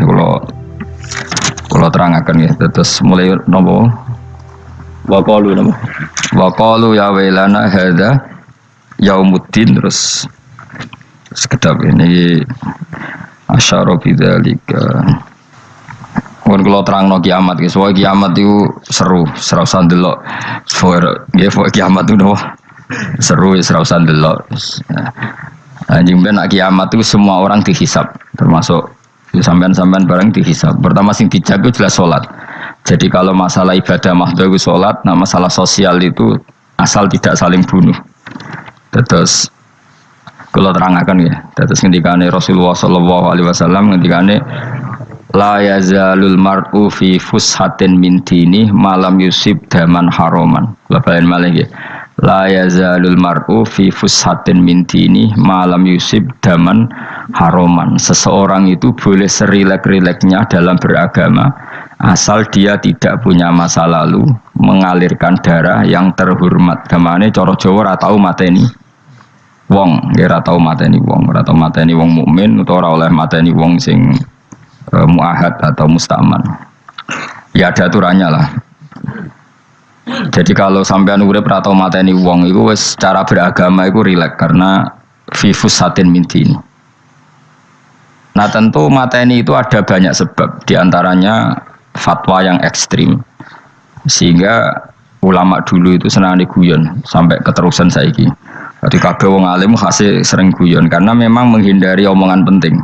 kalau terangkan ya. Terus mulai nopo waqalu ya wailana hadza yaumuddin terus sekedap ini asyara bidzalika. Mun kula terangno kiamat ki, soal kiamat itu seru, ora usah ndelok. Soal kiamat itu seru, ora usah ndelok. Anjing ben kiamat itu semua orang dihisab, termasuk sampean-sampean bareng dihisab. Pertama sing dijaga jelas salat. Jadi kalau masalah ibadah mahdhu itu salat, nah masalah sosial itu asal tidak saling bunuh. Terus kalau terangkan ya, terus ngendikane Rasulullah sallallahu alaihi wasallam ngendikane la yazalul mar'u fi fushatin min dini malam yusib daman haroman. Labain malah ya. La yazalul mar'u fi fushatin min dini malam yusib daman haroman. Seseorang itu boleh serilek-rileknya dalam beragama asal dia tidak punya masa lalu mengalirkan darah yang terhormat. Gamane cara Jawa ora tau mateni wong, ora tau mateni wong, ora tau mateni wong mukmin utawa ora oleh mateni wong sing muahad atau mustaman. Ya ada aturannya lah. Jadi kalau sampean urip ra tau mateni wong iku wis cara beragama iku rileks karena fifus satin mintin. Nah tentu mateni itu ada banyak sebab, diantaranya fatwa yang ekstrim sehingga ulama dulu itu senang guyon sampai keterusan saiki. Jadi kabeh wong alim khase sering guyon karena memang menghindari omongan penting.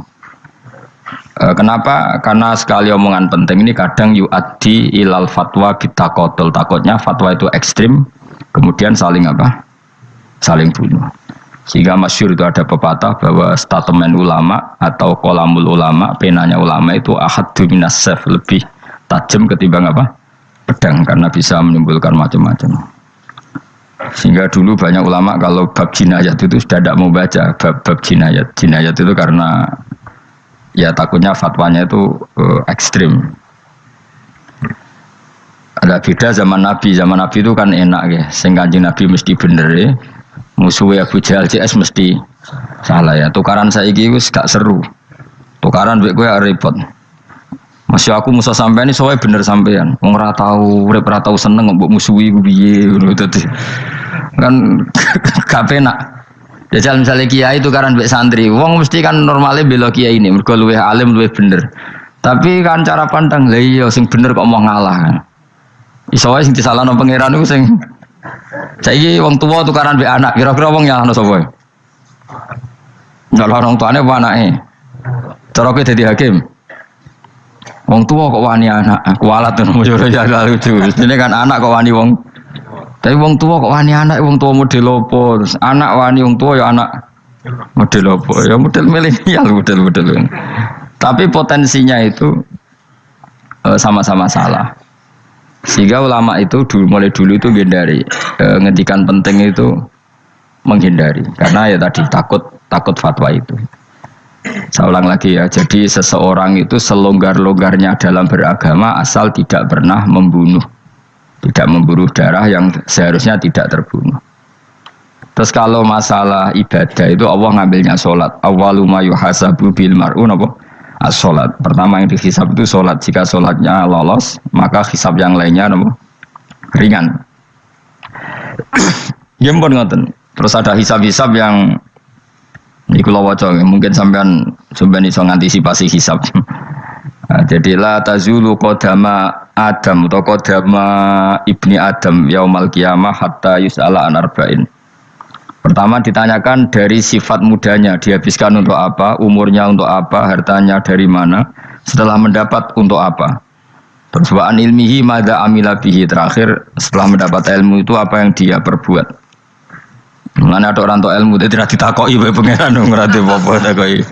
Kenapa? Karena sekali omongan penting ini kadang yu'addi ilal fatwa kita kotul. Takutnya fatwa itu ekstrim, kemudian saling apa? Saling bunuh. Sehingga masyhur itu ada pepatah bahwa statement ulama atau kolamul ulama, penanya ulama itu ahaddu minas sayf, lebih tajam ketimbang apa? Pedang, karena bisa menimbulkan macam-macam. Sehingga dulu banyak ulama kalau bab jinayat itu sudah tidak mau baca bab jinayat. Jinayat itu karena ya takutnya fatwanya itu ekstrim. Ada beda zaman Nabi itu kan enak ya. Sing Kanjeng Nabi mesti bener ya. Musuhnya Abu Jahal CS mesti salah ya. Tukaran saiki wis gak seru. Tukaran mbek kowe repot. Masih aku musuh sampean iki soalnya bener sampean. Wong ora tau urip ora tau seneng mbok musuhi ku piye ngono dadi. Kan gak penak. Jajal misalnya kiai itu kan mbek santri, wong mesti kan normalnya bela kiai ini, mergo luwih alim luwih bener. Tapi kan cara pandang, lah iya sing bener kok mau ngalah. Iso wae sing disalahno pangeran iku sing saiki wong tuwa tukaran mbek anak, kira-kira wong nyalahno sapa? Nyalahno wong tuane apa anake? Cara kowe dadi hakim. Wong tuwa kok wani anak, kualat ngono yo ya lucu. Dene kan anak kok wani wong. Tapi wong tua kok wani anak, wong tua model apa? Terus anak wani wong tua ya anak model apa? Ya model milenial, model. Tapi potensinya itu sama-sama salah. Sehingga ulama itu mulai dulu itu menghindari ngendikan penting itu menghindari. Karena ya tadi takut fatwa itu. Saya ulang lagi ya. Jadi seseorang itu selonggar-longgarnya dalam beragama asal tidak pernah membunuh. Tidak memburu darah yang seharusnya tidak terbunuh. Terus kalau masalah ibadah itu Allah ngambilnya sholat. Awwalu ma yuhasabu bil mar'u napa? As-sholat. Pertama yang dihisab itu sholat. Jika sholatnya lolos, maka hisab yang lainnya napa? Ringan. Ya pun ngoten. Terus ada hisab-hisab yang niku kula waca mungkin sampean iso ngantisipasi hisab. Jadi la tazulu qadama Adam atau qadama ibni Adam yaumal qiyamah hatta yus'ala an arba'in. Pertama ditanyakan dari sifat mudanya, dihabiskan untuk apa, umurnya untuk apa, hartanya dari mana, setelah mendapat untuk apa. Terus wa an ilmihi madza amila bihi, terakhir setelah mendapat ilmu itu apa yang dia perbuat. Mulane ada orang tok ilmu tidak ditakoki wae pangeran ora apa-apa takoki.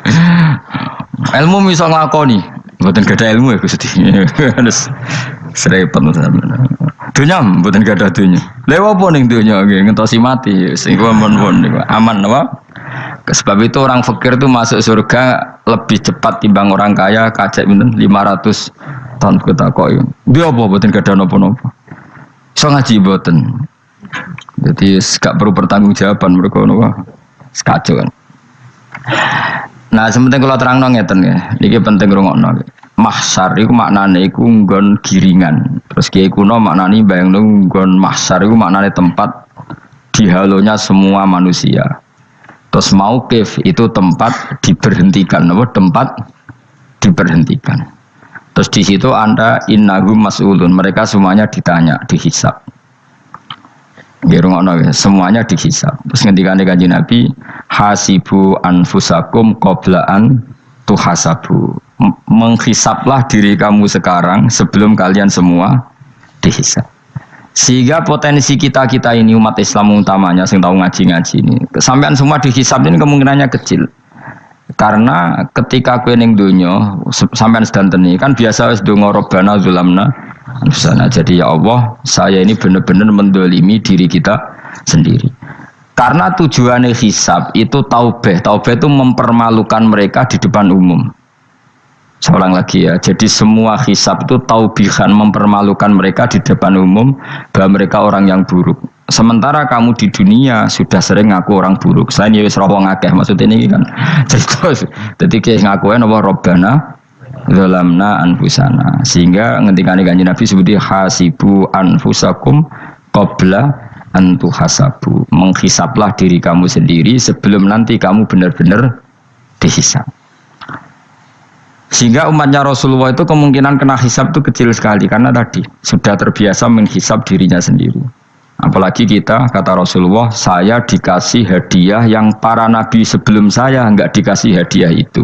Ilmu iso nglakoni. Mboten gadah ilmu ya Gusti. Terus serepet sampeyan. Dunya mboten gadah dunya. Lha apa ning dunya nggih ngentosi mati sing aman niku. Aman apa? Sebab itu orang fakir itu masuk surga lebih cepat timbang orang kaya kacek pinten 500 tahun ketakoki. Dia apa mboten gadah napa-napa. Iso ngaji mboten. Jadi gak perlu pertanggungjawaban mereka napa. Sekacau kan. Nah, sementing kalau terang ngeten ya, ini penting rungokno. mahsyar iku maknane iku nggon giringan. Terus kiai kuno maknani bayangno nggon mahsyar iku maknane tempat dihalonya semua manusia. Terus mauqif itu tempat diberhentikan, apa tempat diberhentikan. Terus di situ Anda innahum mas'ulun, mereka semuanya ditanya, dihisab. Semuanya dihisab. Terus ngendikane Kanjeng Nabi, hasibu anfusakum qabla an tuhasabu. Menghisablah diri kamu sekarang sebelum kalian semua dihisab. Sehingga potensi kita ini umat Islam utamanya sing tahu ngaji-ngaji ini, sampean semua dihisab ini kemungkinannya kecil. Karena ketika kowe ning donya sampean sedanteni kan biasa wis donga Rabbana zulamna anfusana. Jadi ya Allah, saya ini benar-benar mendolimi diri kita sendiri. Karena tujuannya hisab itu taubah. Taubah itu mempermalukan mereka di depan umum. Seorang lagi ya, jadi semua hisab itu taubihan, mempermalukan mereka di depan umum bahwa mereka orang yang buruk. Sementara kamu di dunia sudah sering ngaku orang buruk. Saya ini wis roh wong akeh maksudnya ini kan. Jadi kayak ngakuin apa Rabbana zalamna anfusana. Sehingga ngendikane Kanjeng Nabi sebuti hasibu anfusakum qabla an tuhasabu. Menghisablah diri kamu sendiri sebelum nanti kamu benar-benar dihisab. Sehingga umatnya Rasulullah itu kemungkinan kena hisab itu kecil sekali karena tadi sudah terbiasa menghisab dirinya sendiri. Apalagi kita, kata Rasulullah, saya dikasih hadiah yang para nabi sebelum saya enggak dikasih hadiah itu.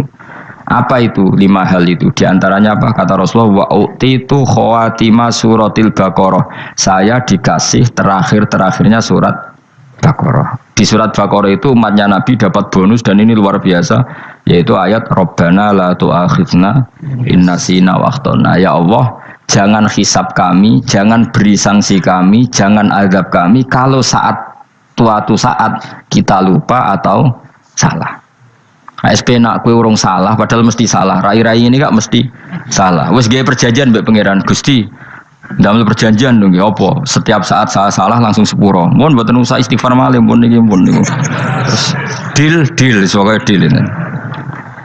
Apa itu? 5 hal itu. Di antaranya apa? Kata Rasulullah, wa utitu khawatima suratil Baqarah. Saya dikasih terakhirnya surat Baqarah. Di surat Baqarah itu umatnya Nabi dapat bonus dan ini luar biasa, yaitu ayat Rabbana la tu'akhidna in nasina wa akhtana. Ya Allah, jangan hisab kami, jangan beri sanksi kami, jangan azab kami kalau suatu saat kita lupa atau salah. ASP nak kue urung salah padahal mesti salah. Rai-rai ini gak mesti salah. Wes gawe perjanjian mbek pangeran Gusti. Dalam perjanjian dong ya apa? Setiap saat salah langsung sepuro. Mohon mboten usah istighfar malih pun niki pun niku. Terus deal sebagai deal ini.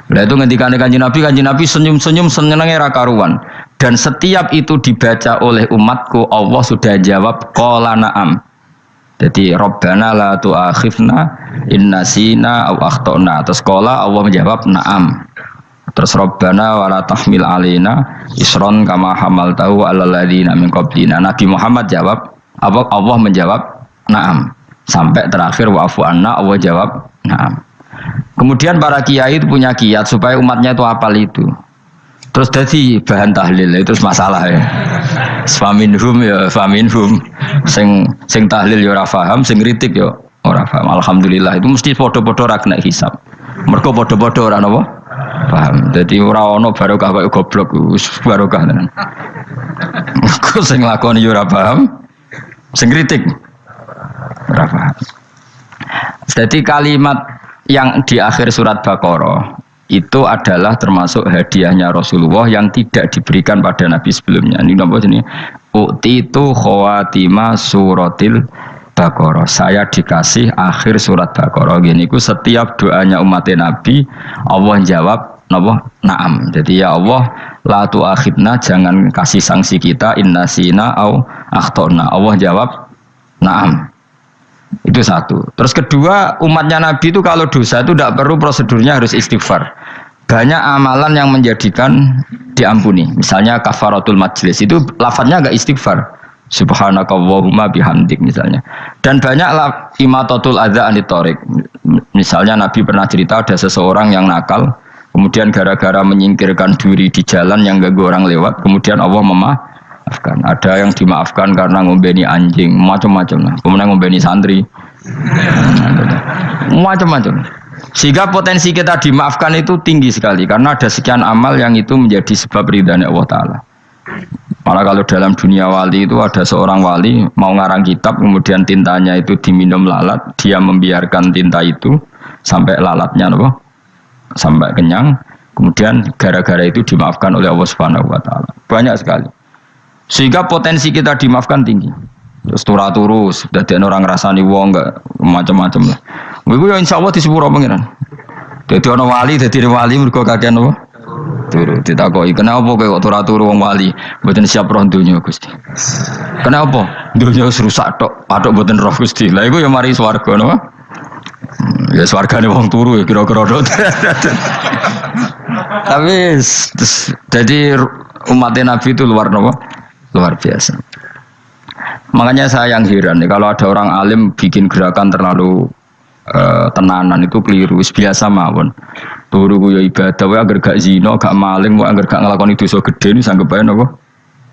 Lah itu ngendikane Kanjeng Nabi senyum-senyum senenge ra karuan. Dan setiap itu dibaca oleh umatku, Allah sudah jawab qala na'am. Jadi Rabbana la tu'akhifna in nasina aw akhtana. Terus qala Allah menjawab na'am. Terus Rabbana wa la tahmil alaina isron kama hamaltahu 'alal ladzina min qablina. Nabi Muhammad jawab, Allah menjawab na'am. Sampai terakhir wa'fu anna, Allah jawab na'am. Kemudian para kiai itu punya kiat supaya umatnya itu hafal itu. Terus jadi bahan tahlil itu masalah ya. Faminhum ya faminhum. Sing tahlil ya ora paham, sing kritik ya ora paham. Alhamdulillah itu mesti padha-padha ra kena hisab. Mergo padha-padha ora napa? Paham. Jadi ora ono barokah kaya goblok wis barokah tenan. Mergo sing lakoni ya ora paham, sing kritik ora paham. Jadi kalimat yang di akhir surat Baqarah itu adalah termasuk hadiahnya Rasulullah yang tidak diberikan pada Nabi sebelumnya. Ini nomor ini. Utitu khawatima suratil Baqarah. Saya dikasih akhir surat Baqarah. Gini ku setiap doanya umat Nabi Allah jawab na'am. Jadi ya Allah la tu'akhidna, jangan kasih sanksi kita innasina au akhtona. Allah jawab na'am. Itu satu. Terus kedua, umatnya Nabi itu kalau dosa itu tidak perlu prosedurnya harus istighfar. Banyak amalan yang menjadikan diampuni. Misalnya kafaratul majlis itu lafadznya enggak istighfar. Subhanakallahumma bihamdik misalnya. Dan banyak imatatul adza anit thoriq. Misalnya Nabi pernah cerita ada seseorang yang nakal, kemudian gara-gara menyingkirkan duri di jalan yang ganggu orang lewat, kemudian Allah memaafkan. Ada yang dimaafkan karena ngombeni anjing, macam-macam lah. Kemudian ngombeni santri, macam-macam. Sehingga potensi kita dimaafkan itu tinggi sekali karena ada sekian amal yang itu menjadi sebab ridhanya Allah Ta'ala. Malah kalau dalam dunia wali itu ada seorang wali mau ngarang kitab, kemudian tintanya itu diminum lalat, dia membiarkan tinta itu sampai lalatnya sampai kenyang, kemudian gara-gara itu dimaafkan oleh Allah Subhanahu wa Ta'ala. Banyak sekali. Sehingga potensi kita dimaafkan tinggi. Terus turus, dadi orang ngrasani wong enggak macam-macam lah. Iku ya insyaallah disepuro pengiran. Dadi ana wali mergo kakean apa? turu. Ditakoki, "Kenapa kowe kok ora turu wong wali? Mboten siap roh donya, Gusti." "Kenapa?" "Donya wis rusak tok, patok mboten roh Gusti." Lah iku ya mari swarga napa? Ya swargane wong turu ya kira-kira tok. Tapi jadi umatnya Nabi itu luar napa? Luar biasa. Makanya saya yang heran nih kalau ada orang alim bikin gerakan terlalu tenanan itu keliru. Biasa mawon. Turu ku ya ibadah, wae agar gak zina, gak maling, wae agar gak nglakoni dosa gedhe niku sanggep bae napa?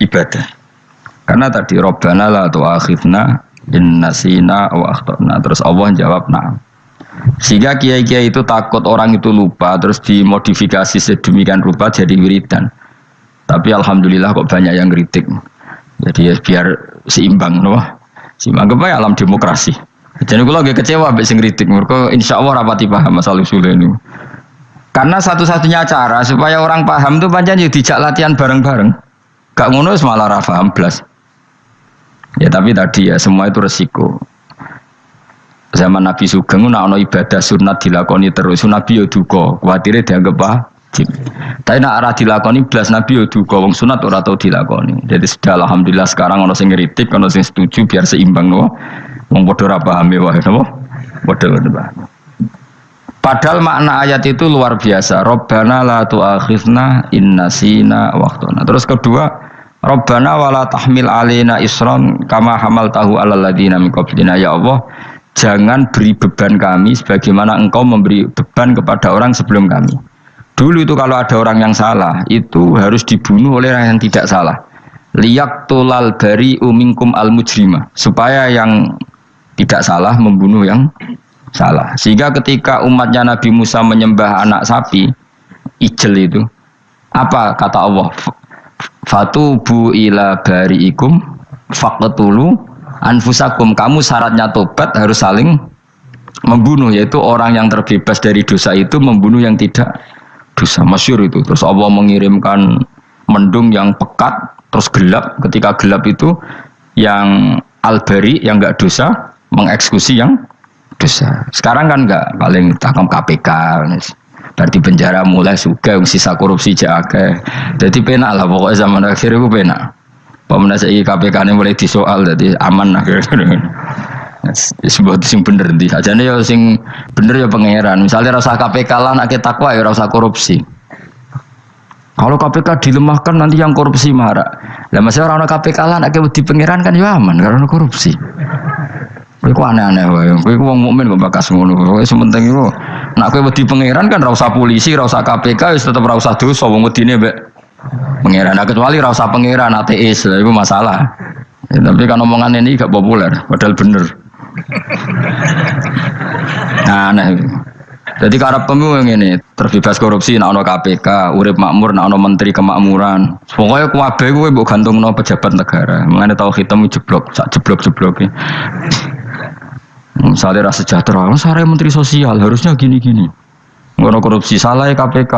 Ibadah. Karena tadi Rabbana la tu'akhidna in nasina wa akhtana. Terus Allah jawab na'am. Sehingga kiai-kiai itu takut orang itu lupa terus dimodifikasi sedemikian rupa jadi wiridan. Tapi alhamdulillah kok banyak yang kritik. Jadi ya biar seimbang loh. Seimbang apa ya alam demokrasi. Jadi kalau lagi kecewa ambek sing kritik mergo insyaallah rapati paham masalah usul ini. Karena satu-satunya cara supaya orang paham tuh pancen yo dijak latihan bareng-bareng. Gak ngono wis malah ra paham blas. Ya tapi tadi ya semua itu resiko. Zaman Nabi Sugeng ana ibadah sunat dilakoni terus Nabi yo duka, kuwatire dianggap wajib. Tapi nek ora dilakoni blas Nabi yo duka, wong sunat ora tau dilakoni. Jadi sudah alhamdulillah sekarang ana sing ngritik, ana sing setuju biar seimbang no. Wong padha ora paham wae napa? Padha paham. Padahal makna ayat itu luar biasa. Rabbana la tu'akhidna in nasina wa akhtana. Terus kedua, Rabbana wala tahmil alaina isran kama hamaltahu alal ladzina min qablina ya Allah. Jangan beri beban kami sebagaimana engkau memberi beban kepada orang sebelum kami. Dulu itu kalau ada orang yang salah, itu harus dibunuh oleh orang yang tidak salah. Liyaqtulal bari'u minkum al-mujrima. Supaya yang tidak salah membunuh yang salah. Sehingga ketika umatnya Nabi Musa menyembah anak sapi, ijel itu, apa kata Allah? Fatubu ila bari'ikum faqtulu anfusakum, kamu syaratnya tobat harus saling membunuh, yaitu orang yang terbebas dari dosa itu membunuh yang tidak dosa. Masyhur itu. Terus Allah mengirimkan mendung yang pekat terus gelap. Ketika gelap itu yang al-bari yang enggak dosa mengeksekusi yang dosa. Sekarang kan enggak, paling tangkap KPK. Berarti penjara mulai suka sisa korupsi jake. Jadi penak lah pokoknya zaman akhir itu penak. Pemenang KPK ini mulai disoal, jadi aman akhirnya. Sebuah sing bener di. Aja nih ya sing bener ya pangeran. Misalnya rasa KPK lah nak takwa ya rasa korupsi. Kalau KPK dilemahkan nanti yang korupsi marah. Lah masih orang KPK lah nak di pangeran kan ya aman karena korupsi. Iku aneh-aneh wae. Iku wong mukmin kok bakas ngono. Pokoke sementing iku nak kowe wedi pangeran kan ra usah polisi, ra usah KPK wis tetep ra usah dosa wong wedine mbek pangeran. Nah, kecuali ra usah pangeran ateis, itu masalah. Ya, tapi kan omongan ini gak populer, padahal bener. Nah, jadi karep pemilu ini terbebas korupsi, nak ono KPK, urip makmur, nak ono menteri kemakmuran. Pokoknya kuwabe kuwe mbok gantungno pejabat negara. Mengane tau hitemu jeblok, sak jeblok-jebloke. Misalnya rasa sejahtera, saya menteri sosial harusnya gini-gini. Ngono korupsi salah ya KPK.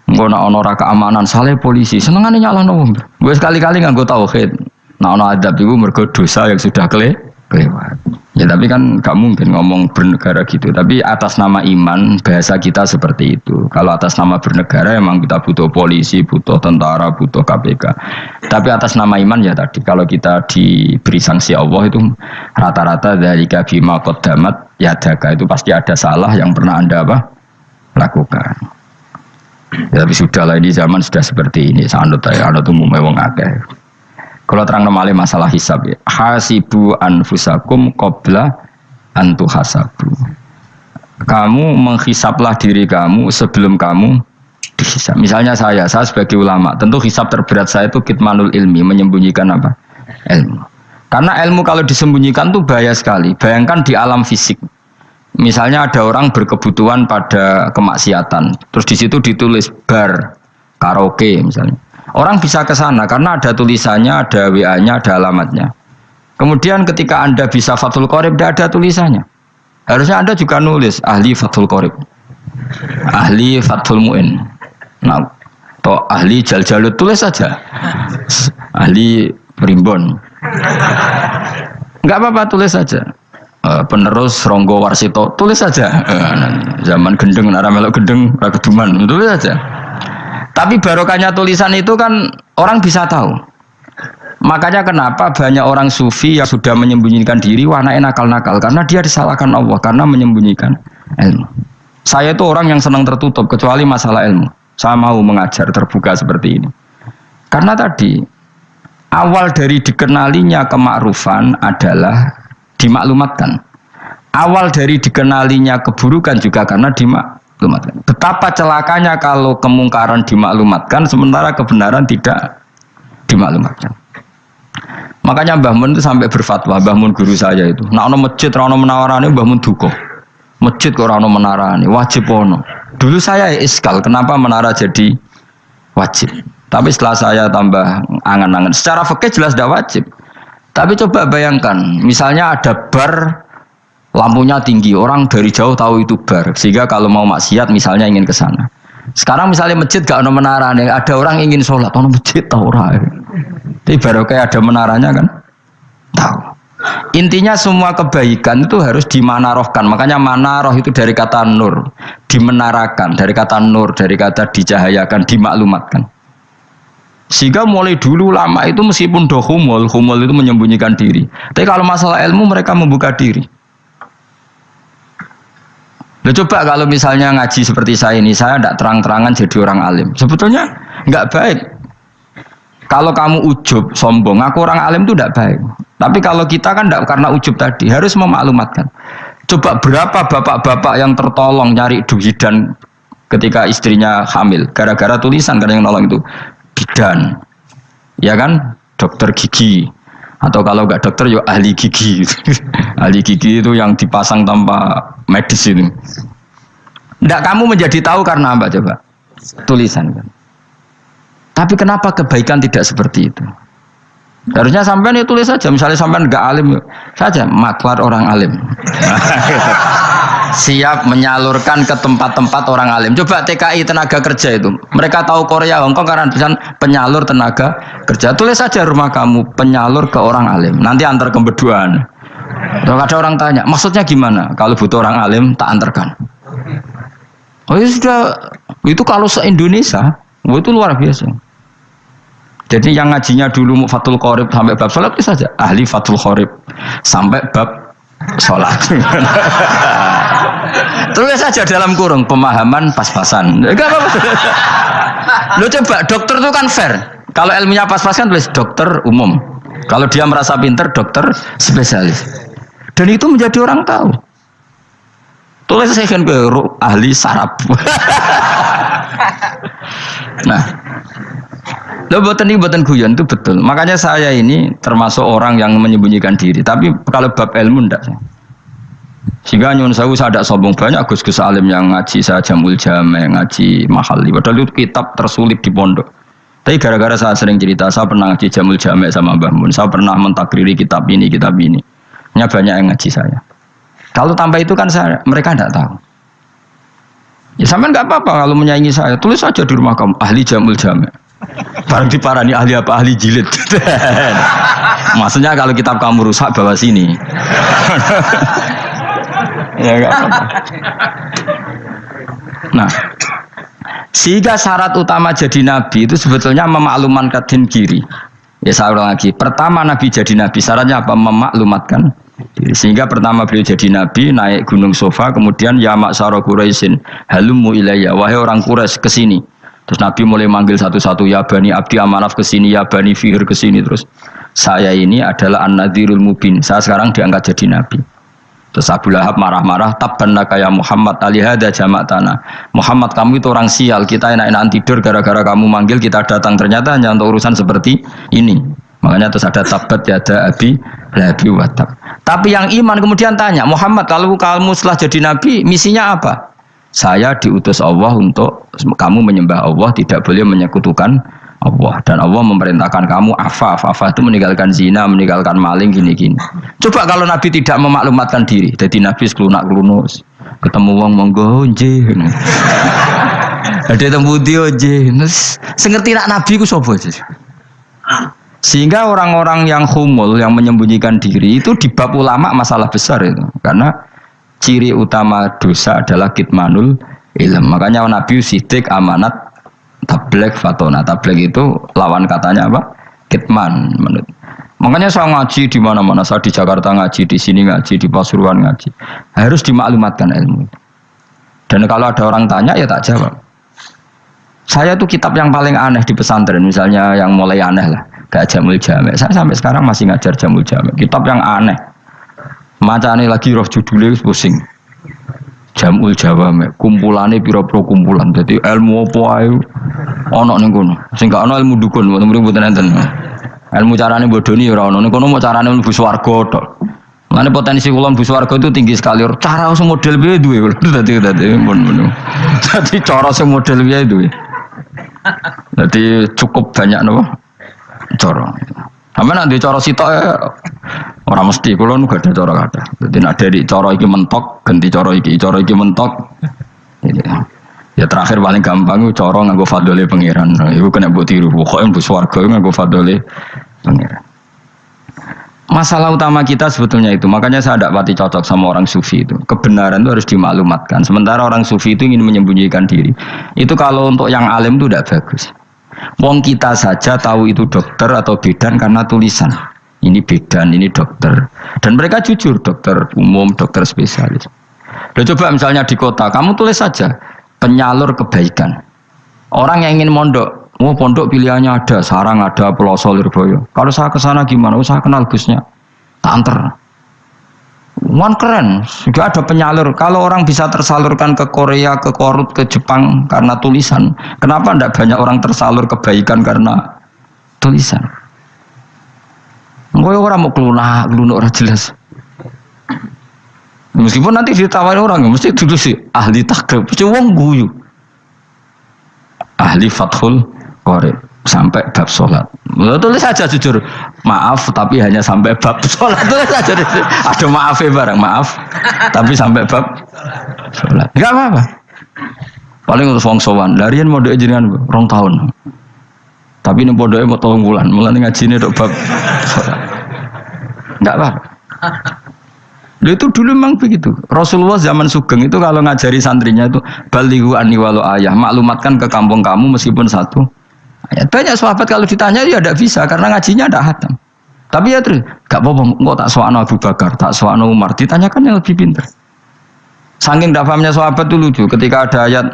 Engko nak ana ora keamanan, saleh polisi. Senengane nyalahno wong. Wis kali-kali nganggo tauhid. Nak ana adab iku mergo dosa yang sudah kelewat. Ya tapi kan gak mungkin ngomong bernegara gitu. Tapi atas nama iman bahasa kita seperti itu. Kalau atas nama bernegara emang kita butuh polisi, butuh tentara, butuh KPK. Tapi atas nama iman ya tadi kalau kita diberi sanksi Allah itu rata-rata dari bima qaddamat yadaka itu pasti ada salah yang pernah Anda lakukan. Ya, tapi sudahlah ini zaman sudah seperti ini. Sanut ya, anut umumnya wong akeh. Kalau terang nomale masalah hisab ya. Hasibu anfusakum qabla an tuhasabu. Kamu menghisablah diri kamu sebelum kamu dihisab. Misalnya saya sebagai ulama, tentu hisab terberat saya itu kitmanul ilmi, menyembunyikan apa? Ilmu. Karena ilmu kalau disembunyikan tuh bahaya sekali. Bayangkan di alam fisik. Misalnya ada orang berkebutuhan pada kemaksiatan, terus di situ ditulis bar karaoke misalnya. Orang bisa ke sana karena ada tulisannya, ada WA-nya, ada alamatnya. Kemudian ketika Anda bisa Fathul Qorib, tidak ada tulisannya. Harusnya Anda juga nulis ahli Fathul Qorib, ahli Fathul Mu'in, nah, atau ahli Jaljalut, tulis saja. Ahli Primbon. Enggak apa-apa, tulis saja. Penerus Ronggo Warsito, tulis saja. Zaman gendeng, nara melok gendeng, rakeduman, tulis saja. Tapi barokahnya tulisan itu kan orang bisa tahu. Makanya kenapa banyak orang sufi yang sudah menyembunyikan diri, wananya nakal-nakal karena dia disalahkan Allah karena menyembunyikan ilmu. Saya itu orang yang senang tertutup kecuali masalah ilmu. Saya mau mengajar terbuka seperti ini. Karena tadi awal dari dikenalinya kemakrufan adalah dimaklumatkan. Awal dari dikenalinya keburukan juga karena dimaklumatkan. Betapa celakanya kalau kemungkaran dimaklumatkan sementara kebenaran tidak dimaklumatkan. Makanya Mbah Mun itu sampai berfatwa, Mbah Mun guru saya itu. Nah, ono masjid ra ono menarane Mbah Mun duka. Masjid kok ora ono menarane, wajib ono. Dulu saya iskal, kenapa menara jadi wajib? Tapi setelah saya tambah angan-angan, secara fikih jelas tidak wajib. Tapi coba bayangkan, misalnya ada bar lampunya tinggi, orang dari jauh tahu itu bar, sehingga kalau mau maksiat misalnya ingin ke sana. Sekarang misalnya masjid gak ada menara, ada orang ingin sholat, ono masjid tahu orang. Tapi baru kayak ada menaranya kan, tahu. Intinya semua kebaikan itu harus dimanarohkan. Makanya manaroh itu dari kata nur, dimenarakan, dari kata nur, dari kata dicahayakan, dimaklumatkan. Sehingga mulai dulu lama itu meskipun humul itu menyembunyikan diri. Tapi kalau masalah ilmu mereka membuka diri. Nah, coba kalau misalnya ngaji seperti saya ini, saya tidak terang-terangan jadi orang alim. Sebetulnya nggak baik. Kalau kamu ujub, sombong, aku orang alim itu tidak baik. Tapi kalau kita kan tidak karena ujub tadi, harus memaklumatkan. Coba berapa bapak-bapak yang tertolong nyari bidan ketika istrinya hamil, gara-gara tulisan karena yang nolong itu bidan, ya kan, dokter gigi, atau kalau nggak dokter ya ahli gigi. Ahli gigi itu yang dipasang tanpa medis ini. Nggak kamu menjadi tahu karena apa coba? Tulisan kan. Tapi kenapa kebaikan tidak seperti itu? Harusnya sampean ya tulis saja. Misalnya sampean nggak alim saja, maklar orang alim. Siap menyalurkan ke tempat-tempat orang alim. Coba TKI tenaga kerja itu. Mereka tahu Korea, Hongkong karena tulisan penyalur tenaga kerja. Tulis saja rumah kamu penyalur ke orang alim. Nanti antar ke berduaan. Kalau ada orang tanya, maksudnya gimana? Kalau butuh orang alim, tak antarkan. Oh ya sudah, itu kalau se-Indonesia, itu luar biasa. Jadi yang ngajinya dulu Fathul Qorib sampai bab sholat itu saja. Ahli Fathul Qorib sampai bab sholat. Tulis saja dalam kurung pemahaman pas-pasan. Enggak apa-apa. Lo coba dokter itu kan fair. Kalau ilmunya pas-pasan tulis dokter umum. Kalau dia merasa pinter dokter spesialis. Dan itu menjadi orang tahu. Tulis saya kan ke ahli saraf. Nah, lo buatan guyon itu betul. Makanya saya ini termasuk orang yang menyembunyikan diri. Tapi kalau bab ilmu enggak. Sehingga nyun saya tidak sombong, banyak gus-gus alim yang ngaji saya Jamul Jame, ngaji Mahali. Padahal itu kitab tersulit di pondok. Tapi gara-gara saya sering cerita, saya pernah ngaji Jamul Jame sama Mbah Mun. Saya pernah mentakriri kitab ini. Nya banyak yang ngaji saya. Kalau tanpa itu kan mereka tidak tahu. Ya sampean nggak apa-apa kalau menyaingi saya, tulis saja di rumah kamu ahli Jamul Jame. Barang diparani ahli apa? Ahli jilid. Maksudnya kalau kitab kamu rusak bawa sini. Ya enggak apa-apa. Nah, sehingga syarat utama jadi nabi itu sebetulnya memaklumatkan kiri. Ya saya ulang lagi. Pertama nabi jadi nabi syaratnya apa? Memaklumatkan diri. Sehingga pertama beliau jadi nabi naik gunung Sofa, kemudian ya maksara Quraisyin halumu ilayya, wahai orang Quraisy ke sini. Terus Nabi mulai manggil satu-satu, ya Bani Abdi Amanaf ke sini, ya Bani Fihr ke sini. Terus saya ini adalah An-Nadhirul Mubin. Saya sekarang diangkat jadi nabi. Terus Abu Lahab marah-marah, tabbannaka ya Muhammad alihada jama'tana. Muhammad kamu itu orang sial, kita enak-enakan tidur gara-gara kamu manggil kita datang, ternyata hanya untuk urusan seperti ini. Makanya terus ada tabbat yada abi labi watab. Tapi yang iman kemudian tanya, Muhammad kalau kamu setelah jadi nabi misinya apa? Saya diutus Allah untuk kamu menyembah Allah, tidak boleh menyekutukan Allah. Dan Allah memerintahkan kamu afaf itu meninggalkan zina, meninggalkan maling, gini-gini. Coba kalau Nabi tidak memaklumatkan diri, jadi Nabi seklunak-klunus, ketemu wong monggo nggih. Ada temu dia nggih. Sengerti nak Nabi ku sapa sih? Sehingga orang-orang yang humul, yang menyembunyikan diri itu di bab ulama masalah besar itu. Karena ciri utama dosa adalah kitmanul ilm. Makanya Nabi sidik amanat tablek fatona. Tablek itu lawan katanya apa? Kitman menurut. Makanya saya ngaji di mana-mana, saya di Jakarta ngaji, di sini ngaji, di Pasuruan ngaji. Harus dimaklumatkan ilmu. Dan kalau ada orang tanya ya tak jawab. Saya tuh kitab yang paling aneh di pesantren, misalnya yang mulai aneh lah, kayak Jamul Jame. Saya sampai sekarang masih ngajar Jamul Jame. Kitab yang aneh. Macane lagi roh judulnya pusing. Jamul Jawame, kumpulane pira-pira kumpulan. Jadi ilmu apa ae ana ning kono. Sing gak ana ilmu dukun, mboten enten. Ilmu carane bodoni ora ono. Ning kono mau carane mlebu swarga tok. Mane potensi kula mlebu swarga itu tinggi sekali. Cara sing model piye duwe. Dadi mun. Dadi cara sing model piye duwe. Dadi cukup banyak napa? Cara. Sampe nek cara sitok ora mesti kula nu gak ada cara kathah. Dadi nek dari cara iki mentok, ganti cara iki mentok. Ya terakhir paling gampang itu cara nganggo fadhole pangeran. Iku kena mbok tiru. Pokoke mbok swarga nganggo fadhole pangeran. Masalah utama kita sebetulnya itu. Makanya saya tidak pati cocok sama orang sufi itu. Kebenaran itu harus dimaklumatkan. Sementara orang sufi itu ingin menyembunyikan diri. Itu kalau untuk yang alim itu tidak bagus. Wong kita saja tahu itu dokter atau bidan karena tulisan. Ini bidan, ini dokter. Dan mereka jujur, dokter umum, dokter spesialis. Loh, coba misalnya di kota, kamu tulis saja penyalur kebaikan. Orang yang ingin mondok, pondok pilihannya ada, Sarang ada, Pelosok, Lirboyo. Kalau saya ke sana gimana? Saya kenal Gusnya. Tak anter. Wan keren, juga ada penyalur. Kalau orang bisa tersalurkan ke Korea, ke Korut, ke Jepang karena tulisan, kenapa tidak banyak orang tersalur kebaikan karena tulisan? Mungkin orang mau kelunak orang jelas. Meskipun nanti ditawari orang, mesti dulu sih ahli takrib, mesti wong guyu, ahli fathul qorib sampai bab sholat. Tulis saja jujur, maaf tapi hanya sampai bab sholat. Tulis saja, ada maafnya barang maaf, tapi sampai bab sholat. Enggak apa-apa. Paling untuk wong sowan, larian mau doa jenengan 2 tahun. Tapi ini bodohnya mau 3 bulan, mulai ngaji ini bab sholat. Enggak apa-apa. Itu dulu memang begitu. Rasulullah zaman Sugeng itu kalau ngajari santrinya itu balighu anni walau ayah, maklumatkan ke kampung kamu meskipun 1 ayat. Banyak sahabat kalau ditanya ya tidak bisa karena ngajinya tidak hatam. Tapi ya terus gak apa-apa, engkau tak soal Abu Bakar, tak soal Umar, ditanyakan yang lebih pintar. Saking tidak pahamnya sahabat itu lucu ketika ada ayat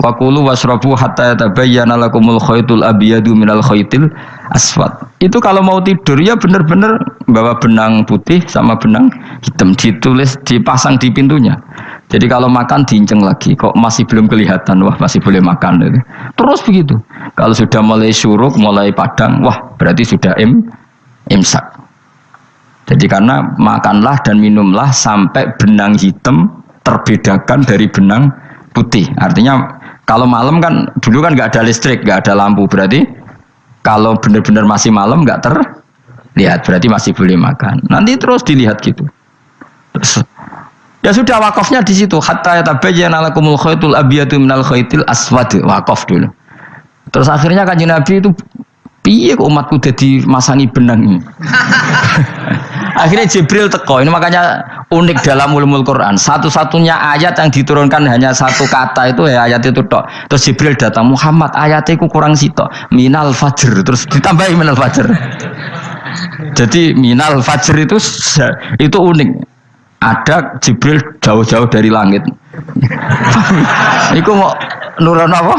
wa kulu wasrabu hatta yatabayyana lakumul khaytul abyadu minal khaytil aswad. Itu kalau mau tidur ya benar-benar bawa benang putih sama benang hitam, ditulis dipasang di pintunya. Jadi kalau makan diinceng lagi, kok masih belum kelihatan, wah masih boleh makan. Terus begitu. Kalau sudah mulai syuruk, mulai padang, wah berarti sudah imsak. Jadi karena makanlah dan minumlah sampai benang hitam terbedakan dari benang putih. Artinya kalau malam kan dulu kan nggak ada listrik, nggak ada lampu, berarti kalau benar-benar masih malam nggak terlihat, berarti masih boleh makan. Nanti terus dilihat gitu. Terus, ya sudah wakafnya di situ. Hatta yatabayyana lakumul khaytul abyadu minal khaytil aswad, wakaf dulu. Terus akhirnya Kanjeng Nabi itu piye kok umatku jadi masangi benang ini. Akhirnya Jibril teko. Ini makanya unik dalam ulumul Quran. Satu-satunya ayat yang diturunkan hanya 1 kata itu ya ayat itu tok. Terus Jibril datang, Muhammad ayatnya itu kurang sitok. Minal fajr. Terus ditambahi minal fajr. Jadi minal fajr itu unik. Ada Jibril jauh-jauh dari langit. Iku mau nurono apa?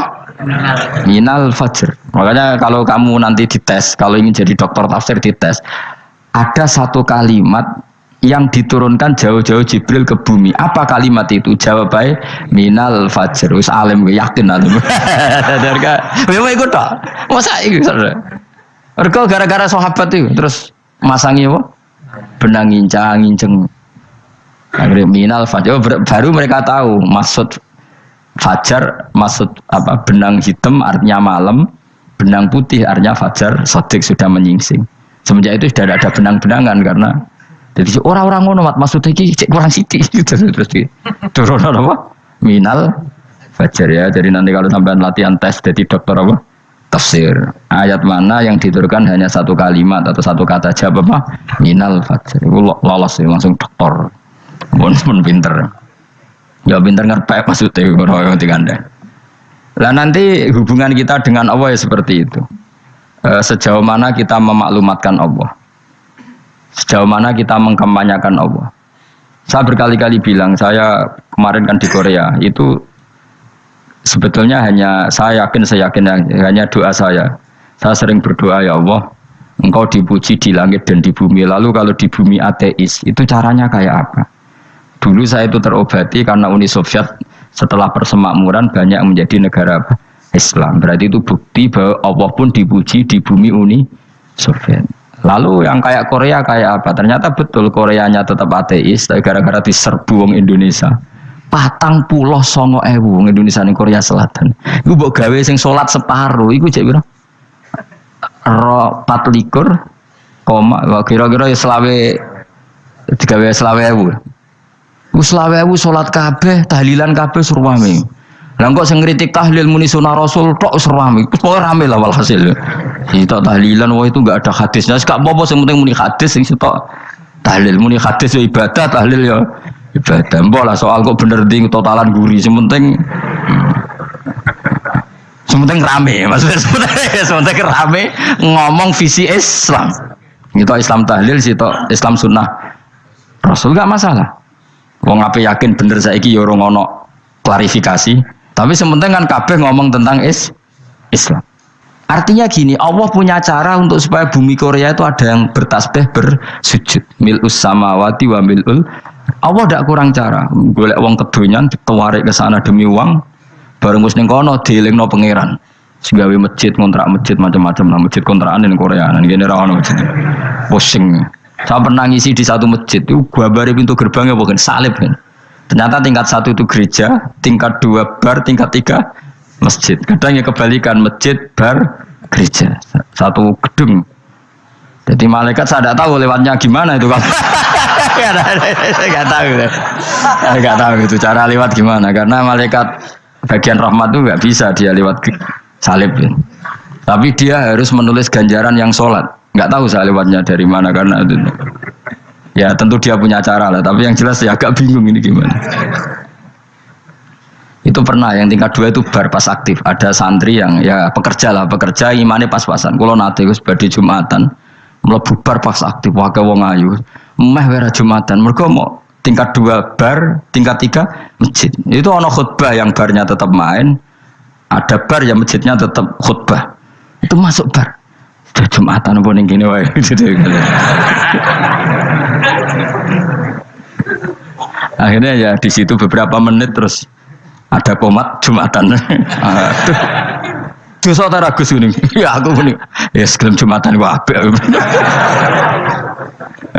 Minal fajr. Makanya kalau kamu nanti dites, kalau ingin jadi dokter tafsir dites, ada 1 kalimat yang diturunkan jauh-jauh Jibril ke bumi. Apa kalimat itu? Jawabannya minal fajr. Wis alim yakin alim. Memang ikut tak? Masa ikut? Mereka gara-gara sahabat itu terus masangi apa? Benang ngincang. Akhirnya minal fajr. Baru mereka tahu maksud fajar, maksud apa? Benang hitam artinya malam, benang putih artinya fajar. Sodik sudah menyingsing. Semenjak itu sudah ada benang-benangan karena jadi orang-orang ngono maksudnya iki kurang sithik terus turun apa? Minal fajar ya. Jadi nanti kalau sampean latihan tes jadi dokter apa? Tafsir. Ayat mana yang diturunkan hanya 1 kalimat atau 1 kata jawab apa? Minal fajar. Itu lolos langsung dokter. Pun pinter. Ya pinter ngerpek maksudnya ora yang digandeng. Lah nanti hubungan kita dengan Allah ya seperti itu. Sejauh mana kita memaklumatkan Allah, sejauh mana kita mengkampanyakan Allah. Saya berkali-kali bilang, saya kemarin kan di Korea itu sebetulnya saya yakin hanya doa saya. Saya sering berdoa, ya Allah, Engkau dipuji di langit dan di bumi. Lalu kalau di bumi ateis, itu caranya kayak apa? Dulu saya itu terobati karena Uni Soviet setelah persemakmuran banyak menjadi negara Islam. Berarti itu bukti bahwa Allah pun dipuji di bumi Uni Soviet. Lalu yang kayak Korea kayak apa? Ternyata betul Koreanya tetap ateis, tapi gara-gara diserbu wong Indonesia. 49.000 wong Indonesia ning Korea Selatan. Iku mbok gawe sing salat separuh, iku jek pira? 24, kira-kira ya selawe digawe 20.000. Ku 20.000 salat kabeh, tahlilan kabeh surwame. Lah kok sing ngritik tahlil muni sunah Rasul tok wis rame. Pokoke rame lah walhasil. Itu tahlilan wah itu enggak ada hadisnya. Gak apa-apa sing penting muni hadis sing sitok tahlil muni hadis ya ibadah, tahlil ya ibadah. Mbok lah soal kok bener ding totalan guri sing penting rame. Maksudnya sementing rame ngomong visi Islam. Itu Islam tahlil sitok Islam sunnah Rasul gak masalah. Wong ape yakin bener saiki ya ora ono klarifikasi. Tapi sementing kan kabeh ngomong tentang Islam. Artinya gini, Allah punya cara untuk supaya bumi Korea itu ada yang bertasbih bersujud. Mil'us samawati wa mil'ul. Allah tidak kurang cara. Golek wong kedonyan ditawarik ke sana demi uang. Bareng wis ning kono dielingno pangeran. Segawe masjid, kontrak masjid macam-macam lah, masjid kontrakan ning Korea. Nang kene ra ono masjid. Pusing. Saya pernah ngisi di satu masjid itu gambare pintu gerbangnya bukan salib kan. Ternyata tingkat 1 itu gereja, tingkat 2 bar, tingkat 3 masjid. Kadang ya kebalikan, masjid, bar, gereja. Satu gedung. Jadi malaikat saya tidak tahu lewatnya gimana itu. Saya nggak tahu itu cara lewat gimana. Karena malaikat bagian rahmat itu nggak bisa dia lewat salib. Tapi dia harus menulis ganjaran yang sholat. Nggak tahu saya lewatnya dari mana karena itu. Ya tentu dia punya cara lah, tapi yang jelas ya agak bingung ini gimana. Itu pernah yang tingkat 2 itu bar pas aktif. Ada santri yang ya pekerja imane pas-pasan. Kalau nate wis badhe Jumatan, mlebu bar pas aktif wae wong ayu. Meh wera Jumatan. Mergo mau tingkat 2 bar, tingkat 3 masjid. Itu ono khutbah yang barnya tetap main, ada bar yang masjidnya tetap khutbah. Itu masuk bar. Jumatan pun yang gini wae. Akhirnya ya di situ beberapa menit terus ada komat Jumatan. Dosa ta Gus ini. Ya aku muni ya segelem Jumatan wae apik.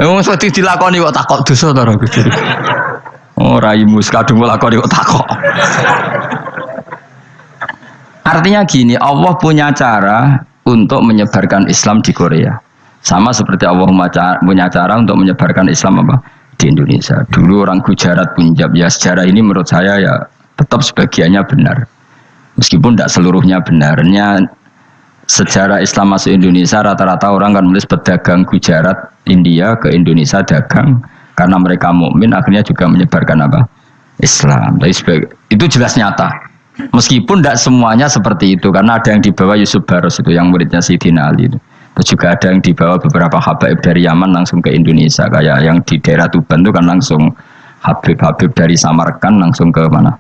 Wong mesti dilakoni kok takok dosa ta Gus. Oh raimu kadung lakoni kok takok. Artinya gini, Allah punya cara untuk menyebarkan Islam di Korea. Sama seperti Allah punya cara untuk menyebarkan Islam apa? Di Indonesia. Dulu orang Gujarat, Punjab, ya sejarah ini menurut saya ya tetap sebagiannya benar. Meskipun tidak seluruhnya benarnya sejarah Islam masuk Indonesia rata-rata orang kan menulis pedagang Gujarat, India ke Indonesia dagang karena mereka mukmin akhirnya juga menyebarkan apa? Islam. Itu jelas nyata. Meskipun tidak semuanya seperti itu karena ada yang dibawa Yusuf Baros itu yang muridnya Sayyidina Ali itu. Terus juga ada yang dibawa beberapa habaib dari Yaman langsung ke Indonesia kayak yang di daerah Tuban itu kan langsung habib-habib dari Samarkand langsung ke mana?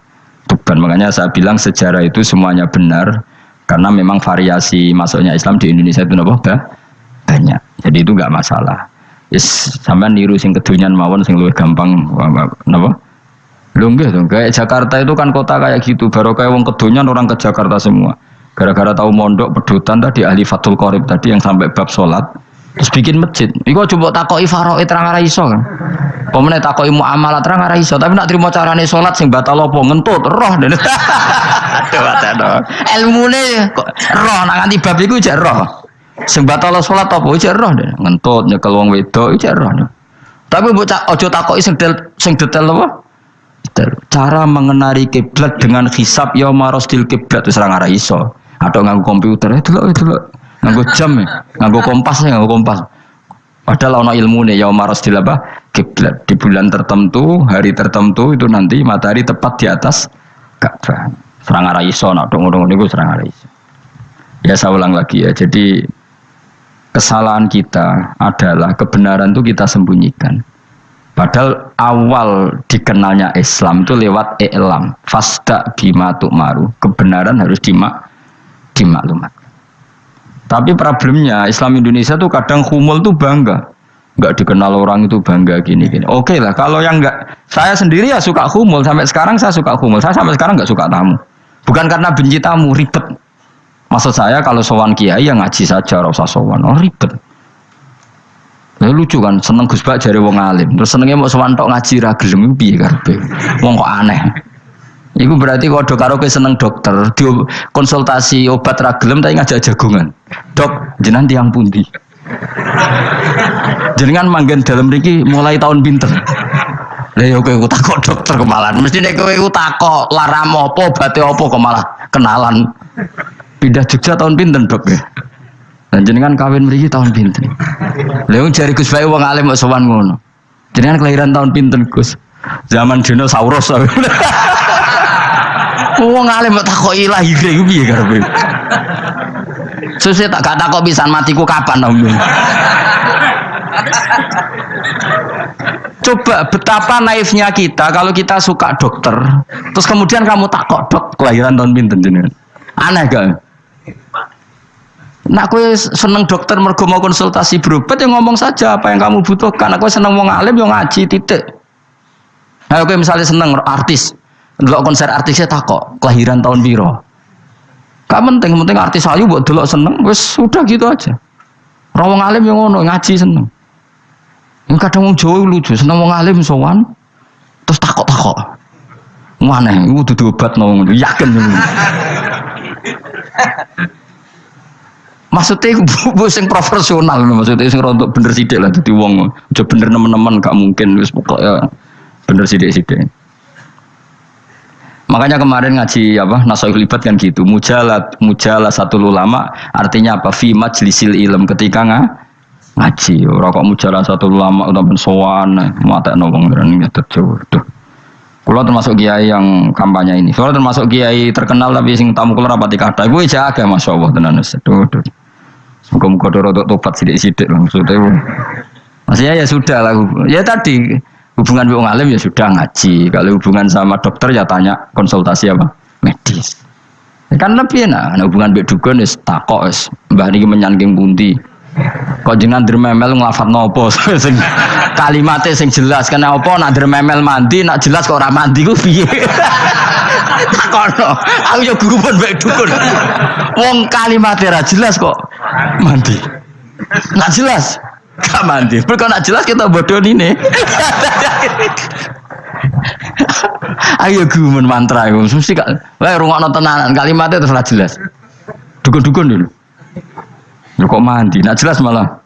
Tuban. Makanya saya bilang sejarah itu semuanya benar karena memang variasi masuknya Islam di Indonesia itu banyak. Jadi itu enggak masalah. Sampean niru sing kedonyan mawon sing luwih gampang napa? Lho nggih to, kayak Jakarta itu kan kota kayak gitu, baru kayak wong kedonyan orang ke Jakarta semua. Gara-gara tahu mondok pedutan tadi ahli Fathul Qorib tadi yang sampai bab salat, terus bikin masjid. Iku coba takoki faraid terang ora iso kan. Pemene takoki muamalah terang ora iso, tapi nak trimo carane salat sing batal apa ngentut roh. Aduh. Ilmune kok roh nang nganti bab iku jek roh. Sing batal salat apa jek roh ngentut nyekel wong wedok jek roh. Tapi mbok aja takoki sing detail apa? Cara mengenari kiblat dengan hisab yauma rasdil kiblat wis ora ngara iso. Atau nganggo komputer delok nganggo jam nganggo kompas. Padahal ana ilmune yauma rasdil apa kiblat di bulan tertentu, hari tertentu itu nanti matahari tepat di atas Ka'bah. Serang arah iso, nak ngono niku serang arah iso. Ya saya ulang lagi ya. Jadi kesalahan kita adalah kebenaran itu kita sembunyikan. Padahal awal dikenalnya Islam itu lewat i'lam. Fasda bima tu'maru. Kebenaran harus dimaklumat. Tapi problemnya Islam Indonesia tuh kadang humul tuh bangga. Enggak dikenal orang itu bangga gini-gini. Oke lah, kalau yang enggak, saya sendiri ya suka humul. Sampai sekarang saya suka humul. Saya sampai sekarang enggak suka tamu. Bukan karena benci tamu, ribet. Maksud saya kalau sowan kiai ya ngaji saja, ora usah sowan. Oh ribet. Ya lucu kan, seneng Gus Bak jare wong alim. Terus senenge mau sowan tok ngaji ra gelem piye karepe. Wong kok aneh. Iku berarti kalau dok karo seneng dokter, dia konsultasi obat ra gelem tapi ngajak jagongan. Dok, jenengan tiyang pundi? Jenengan manggen dalem mriki mulai tahun pinten? Lah ya kowe takok dokter kemalan. Mesti nek kowe takok laram apa, obate apa kok malah kenalan. Pindah Jogja tahun pinten, Dok ya? Dan jenengan kawin mriki tahun pinten? Lha wong jari Gus Bae wong alim kok sowan ngono. Jenengan kelahiran tahun pinten, Gus? Zaman dinosaurus. Wong alim kok takoki lahir iku piye karepe? Susah gak takok pisan matiku kapan Om. Coba betapa naifnya kita kalau kita suka dokter, terus kemudian kamu takok, Dok, kelahiran tahun pinten jenengan? Aneh gak? Nak kowe seneng dokter mergo mau konsultasi berobat ya ngomong saja apa yang kamu butuhkan. Aku seneng wong alim yo ngaji titik. Nah, kowe misalnya seneng artis, delok konser artisnya takok kelahiran tahun piro. Gak penting artis ayu mbok delok seneng wis udah gitu aja. Ora wong alim yo ngono ngaji seneng. Yang kadang wong Jawa lucu, seneng wong alim sowan terus takok-takok. Maneh iku dudu obat ngono, yakin. Maksudnya bu sing profesional, maksudnya sing rontok bener sidik lah, jadi wong aja bener nemen-nemen gak mungkin, wis pokoknya bener sidik-sidik. Makanya kemarin ngaji apa Nasoih Libat kan gitu, mujalah satu ulama artinya apa? Fi majlisil ilm, ketika ngaji, ora kok mujalah satu ulama utawa sowan matekno wong ngene terjauh. Kulo termasuk kiai yang kampanye ini. Soalnya termasuk kiai terkenal tapi sing tamu kulo rapati kathah. Iku jaga masyaallah tenan wis. Muga-muga rodok tobat sithik-sithik maksudnya. Maksudnya ya sudah lah. Ya tadi hubungan wong alim ya sudah ngaji. Kalau hubungan sama dokter ya tanya konsultasi apa? Medis. Ya kan lebih enak. Nah, hubungan mbek dukun wis takok wis mbah niki menyangking pundi. Kok jenengan dermemel nglafat nopo sing kalimate sing jelas kena apa nak dermemel mandi nak jelas kok ora mandi ku piye takono aku ya guru pun mbek dukun wong kalimate ra jelas kok mandi nak jelas gak mandi mergo nak jelas kita bodoh nine ayo guru mantra iku mesti gak wae rungokno tenanan kalimate terus ra jelas dukun-dukun dulu. Ya kok mandi, nak jelas malah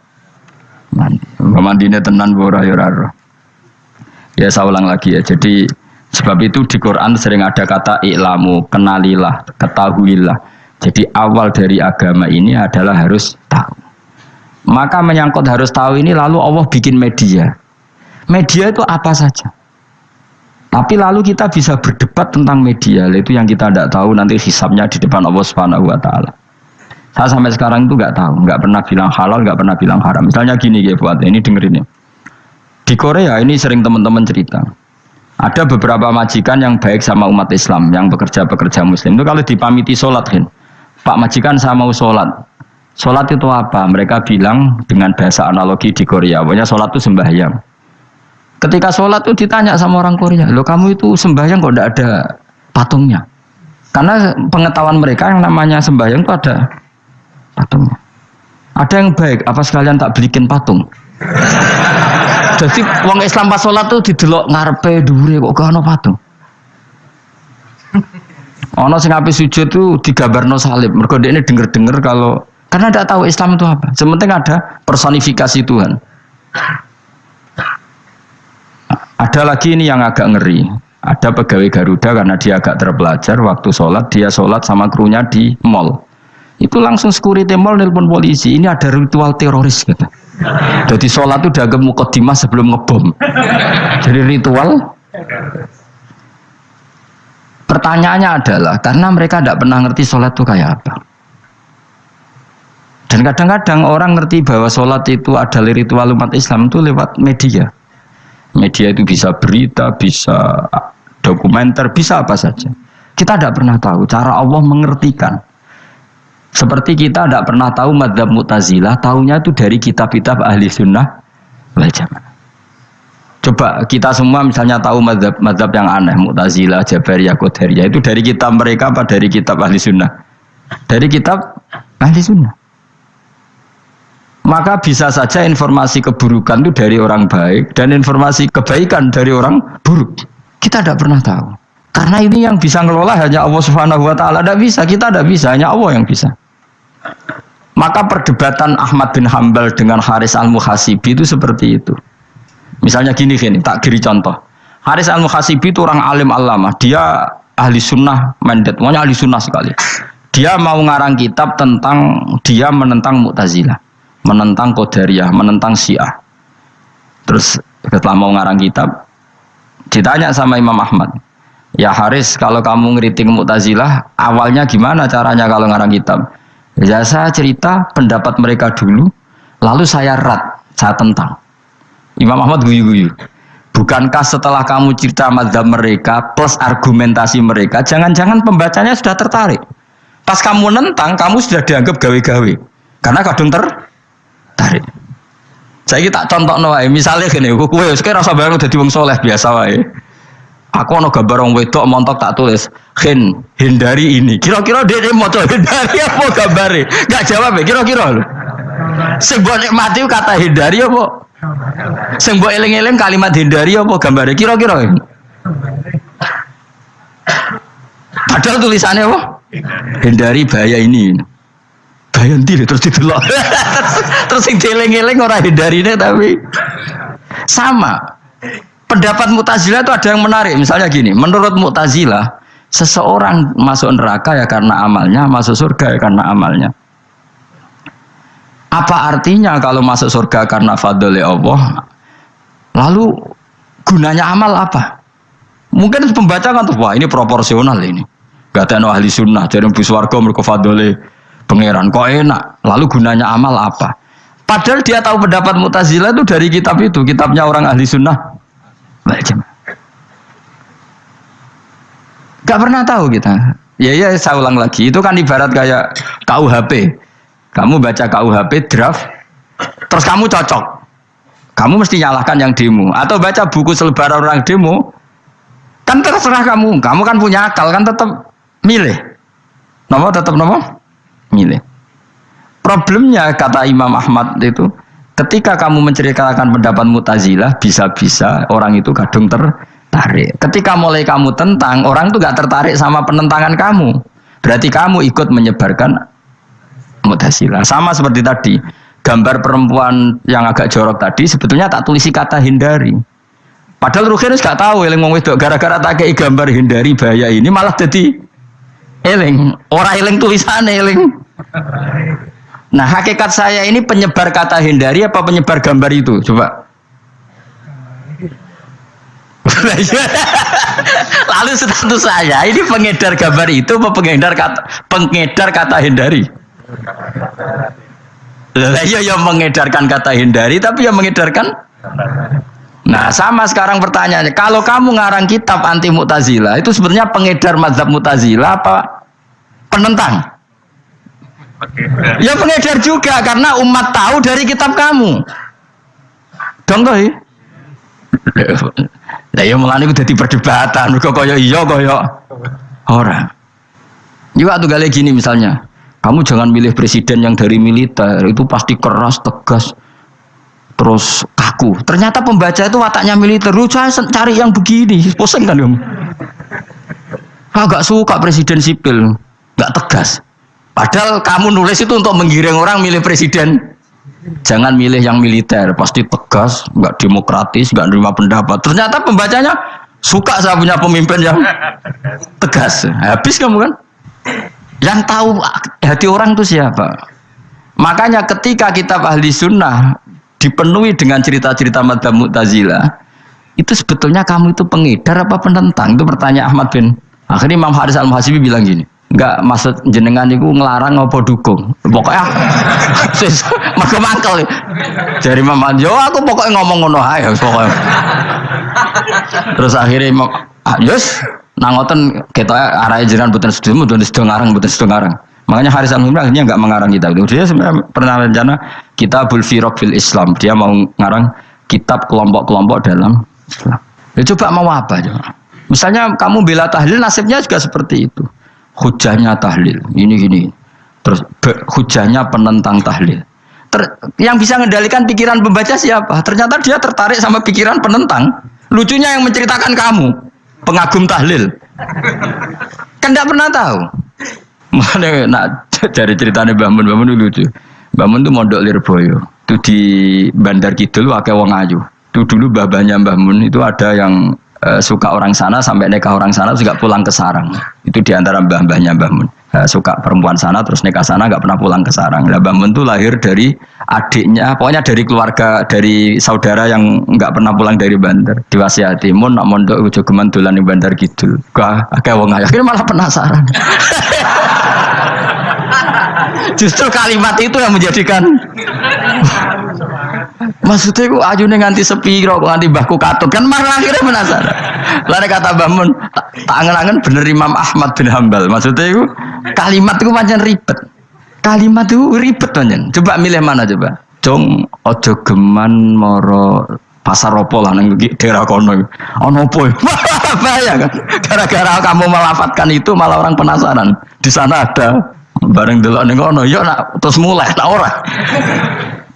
mandine tenan ora ya ora. Ya saya ulang lagi ya. Jadi sebab itu di Quran sering ada kata i'lamu, kenalilah, ketahuilah. Jadi awal dari agama ini adalah harus tahu. Maka menyangkut harus tahu ini lalu Allah bikin media. Media itu apa saja. Tapi lalu kita bisa berdebat tentang media, itu yang kita tidak tahu nanti hisabnya di depan Allah Subhanahu wa taala. Saya sampai sekarang itu nggak tahu, nggak pernah bilang halal, nggak pernah bilang haram. Misalnya gini ya buat ini dengerin ya. Di Korea ini sering teman-teman cerita. Ada beberapa majikan yang baik sama umat Islam, yang bekerja Muslim. Itu kalau dipamiti sholat kan, Pak majikan saya mau sholat. Sholat itu apa? Mereka bilang dengan bahasa analogi di Korea. Pokoknya sholat itu sembahyang. Ketika sholat itu ditanya sama orang Korea, loh kamu itu sembahyang kok tidak ada patungnya? Karena pengetahuan mereka yang namanya sembahyang itu ada patungnya. Ada yang baik, apa sekalian tak belikin patung? Jadi wong Islam pas sholat tuh didelok ngarepe dhuwure kok gak ono patung. Ono sing ape sujud tuh digambarno salib. Mergo dekne denger-denger kalau karena tidak tahu Islam itu apa. Sementing ada personifikasi Tuhan. Ada lagi ini yang agak ngeri. Ada pegawai Garuda karena dia agak terpelajar waktu sholat dia sholat sama krunya di mall. Itu langsung security mall nelpon polisi. Ini ada ritual teroris gitu. Jadi sholat itu udah mukadimah sebelum ngebom. Jadi ritual. Pertanyaannya adalah karena mereka tidak pernah ngerti sholat itu kayak apa. Dan kadang-kadang orang ngerti bahwa sholat itu adalah ritual umat Islam itu lewat media. Media itu bisa berita, bisa dokumenter, bisa apa saja. Kita tidak pernah tahu cara Allah mengertikan. Seperti kita tidak pernah tahu madzhab Mu'tazilah, tahunya itu dari kitab-kitab ahli sunnah wal jamaah. Coba kita semua misalnya tahu madzhab yang aneh, Mu'tazilah, Jabariyah, Qadariyah, itu dari kitab mereka apa dari kitab ahli sunnah? Dari kitab ahli sunnah. Maka bisa saja informasi keburukan itu dari orang baik dan informasi kebaikan dari orang buruk. Kita tidak pernah tahu. Karena ini yang bisa ngelola hanya Allah Subhanahu wa taala. Tidak bisa, kita tidak bisa, hanya Allah yang bisa. Maka perdebatan Ahmad bin Hambal dengan Haris al-Muhasibi itu seperti itu. Misalnya gini, tak kiri contoh. Haris al-Muhasibi itu orang alim alama. Dia ahli sunnah mandat, pokoknya ahli sunnah sekali. Dia mau ngarang kitab tentang dia menentang Mu'tazilah, menentang Qadariyah, menentang Syiah. Terus setelah mau ngarang kitab, ditanya sama Imam Ahmad, ya Haris, kalau kamu ngeritik Mu'tazilah, awalnya gimana caranya kalau ngarang kitab? Ya saya cerita pendapat mereka dulu, lalu saya tentang. Imam Ahmad guyu-guyu. Bukankah setelah kamu cerita mazhab mereka plus argumentasi mereka, jangan-jangan pembacanya sudah tertarik. Pas kamu nentang, kamu sudah dianggap gawe-gawe. Karena kadung tertarik. Saya tak contoh wae, misalnya gini, kowe sekarang rasa bareng dadi wong soleh biasa wae. Aku ana gambar wong wedok montok tak tulis, hindari ini. Kira-kira dia maca hindari apa gambare? Enggak jawab ya, kira-kira lho. Sing mbok nikmati kata hindari apa? Sing mbok eling-eling kalimat hindari apa gambare? Kira-kira. Padahal tulisannya apa? Hindari bahaya ini. Bahaya ndi terus didelok. Terus sing dieling-eling ora hindarine tapi sama. Pendapat Mu'tazilah itu ada yang menarik. Misalnya gini, menurut Mu'tazilah, seseorang masuk neraka ya karena amalnya, masuk surga ya karena amalnya. Apa artinya kalau masuk surga karena fadli Allah? Lalu gunanya amal apa? Mungkin pembaca kan tuh, wah ini proporsional ini. Gak ada ahli sunnah, jadi bus warga mereka fadli pangeran. Kok enak? Lalu gunanya amal apa? Padahal dia tahu pendapat Mu'tazilah itu dari kitab itu, kitabnya orang ahli sunnah. Gak pernah tahu kita. Ya saya ulang lagi. Itu kan ibarat kayak KUHP. Kamu baca KUHP draft, terus kamu cocok. Kamu mesti nyalahkan yang demo. Atau baca buku selebaran orang demo, kan terserah kamu. Kamu kan punya akal, kan tetap milih. Tetap milih. Problemnya kata Imam Ahmad itu, ketika kamu menceritakan pendapat Mu'tazilah, bisa-bisa orang itu kadung tertarik. Ketika mulai kamu tentang, orang itu gak tertarik sama penentangan kamu. Berarti kamu ikut menyebarkan Mu'tazilah. Sama seperti tadi, gambar perempuan yang agak jorok tadi, sebetulnya tak tulisi kata hindari. Padahal Rukinus gak tahu, eling wong wedok gara-gara tak kei gambar hindari bahaya ini, malah jadi eling. Orang eling tulisannya eling. Nah hakikat saya ini penyebar kata hindari apa penyebar gambar itu? Coba. Lalu status saya ini pengedar gambar itu apa pengedar kata hindari? Iya yang mengedarkan kata hindari tapi yang mengedarkan. Nah sama sekarang pertanyaannya, kalau kamu ngarang kitab anti Mu'tazilah itu sebenarnya pengedar mazhab Mu'tazilah apa penentang? Ya pengedar juga karena umat tahu dari kitab kamu. Dong toh? Lah ya mulane ku dadi perdebatan, mergo kaya iya kaya ora. Juga tuh gale gini misalnya, kamu jangan milih presiden yang dari militer, itu pasti keras, tegas, terus kaku. Ternyata pembaca itu wataknya militer, lu cari yang begini, pusing kan kamu. Agak suka presiden sipil, nggak tegas. Padahal kamu nulis itu untuk menggiring orang milih presiden. Jangan milih yang militer, pasti tegas, nggak demokratis, nggak nerima pendapat. Ternyata pembacanya suka saya punya pemimpin yang tegas. Habis kamu kan? Yang tahu hati orang itu siapa? Makanya ketika kitab ahli sunnah dipenuhi dengan cerita-cerita madzhab Mu'tazilah, itu sebetulnya kamu itu pengedar apa penentang? Itu pertanyaan Ahmad bin Akhirnya Imam Haris Al-Muhasibi bilang gini, enggak maksud jenengan niku ngelarang apa dukung. Pokoknya mergo mangkel. Dari Imam Haris, yo aku pokoknya ngomong ngono ae pokoknya. Terus akhirnya Imam Yus nang ngoten ketok arahe jenengan boten sedo ngarang boten sedo ngarang. Makanya Haris Al-Muhasibi akhirnya enggak mengarang kitab itu. Dia sebenarnya pernah rencana Kitabul Firaq fil Islam. Dia mau ngarang kitab kelompok-kelompok dalam Islam. Ya coba mau apa coba? Misalnya kamu bela tahlil, nasibnya juga seperti itu. Hujahnya tahlil, ini. Terus hujahnya penentang tahlil. Yang bisa mengendalikan pikiran pembaca siapa? Ternyata dia tertarik sama pikiran penentang. Lucunya yang menceritakan kamu, pengagum tahlil. Kan tidak pernah tahu. Mana nak dari ceritanya Mbah Mun lucu. Mbah Mun itu mondok Lirboyo. Itu di Bandar Kidul akeh wong ayu. Itu dulu babanya Mbah Mun itu ada yang suka orang sana sampai nikah orang sana juga pulang ke sarang. Itu diantara mbah-mbahnya Mbah Mun. Suka perempuan sana terus nikah sana nggak pernah pulang ke sarang. Nah, Mbah Mun itu lahir dari adiknya, pokoknya dari keluarga dari saudara yang nggak pernah pulang dari Bandar. Diwasiati mun nak mondok ujo geman dolan ning Bandar Kidul. Kah akeh wong ayu. Akhirnya malah penasaran. Justru kalimat itu yang menjadikan maksudnya aku ajune nganti sepiro kok nganti mbahku katut kan malah akhirnya penasaran. Lare kata Mbah Mun tak angen-angen bener Imam Ahmad bin Hambal. Maksudnya itu kalimat itu pancen ribet. Kalimat itu ribet pancen. Coba milih mana coba? Jong ojo geman moro pasar opo lah nang daerah kono. Ono opo? Bahaya kan. Gara-gara kamu melafatkan itu malah orang penasaran. Di sana ada bareng delok ning kono yo nak terus mulai tak ora.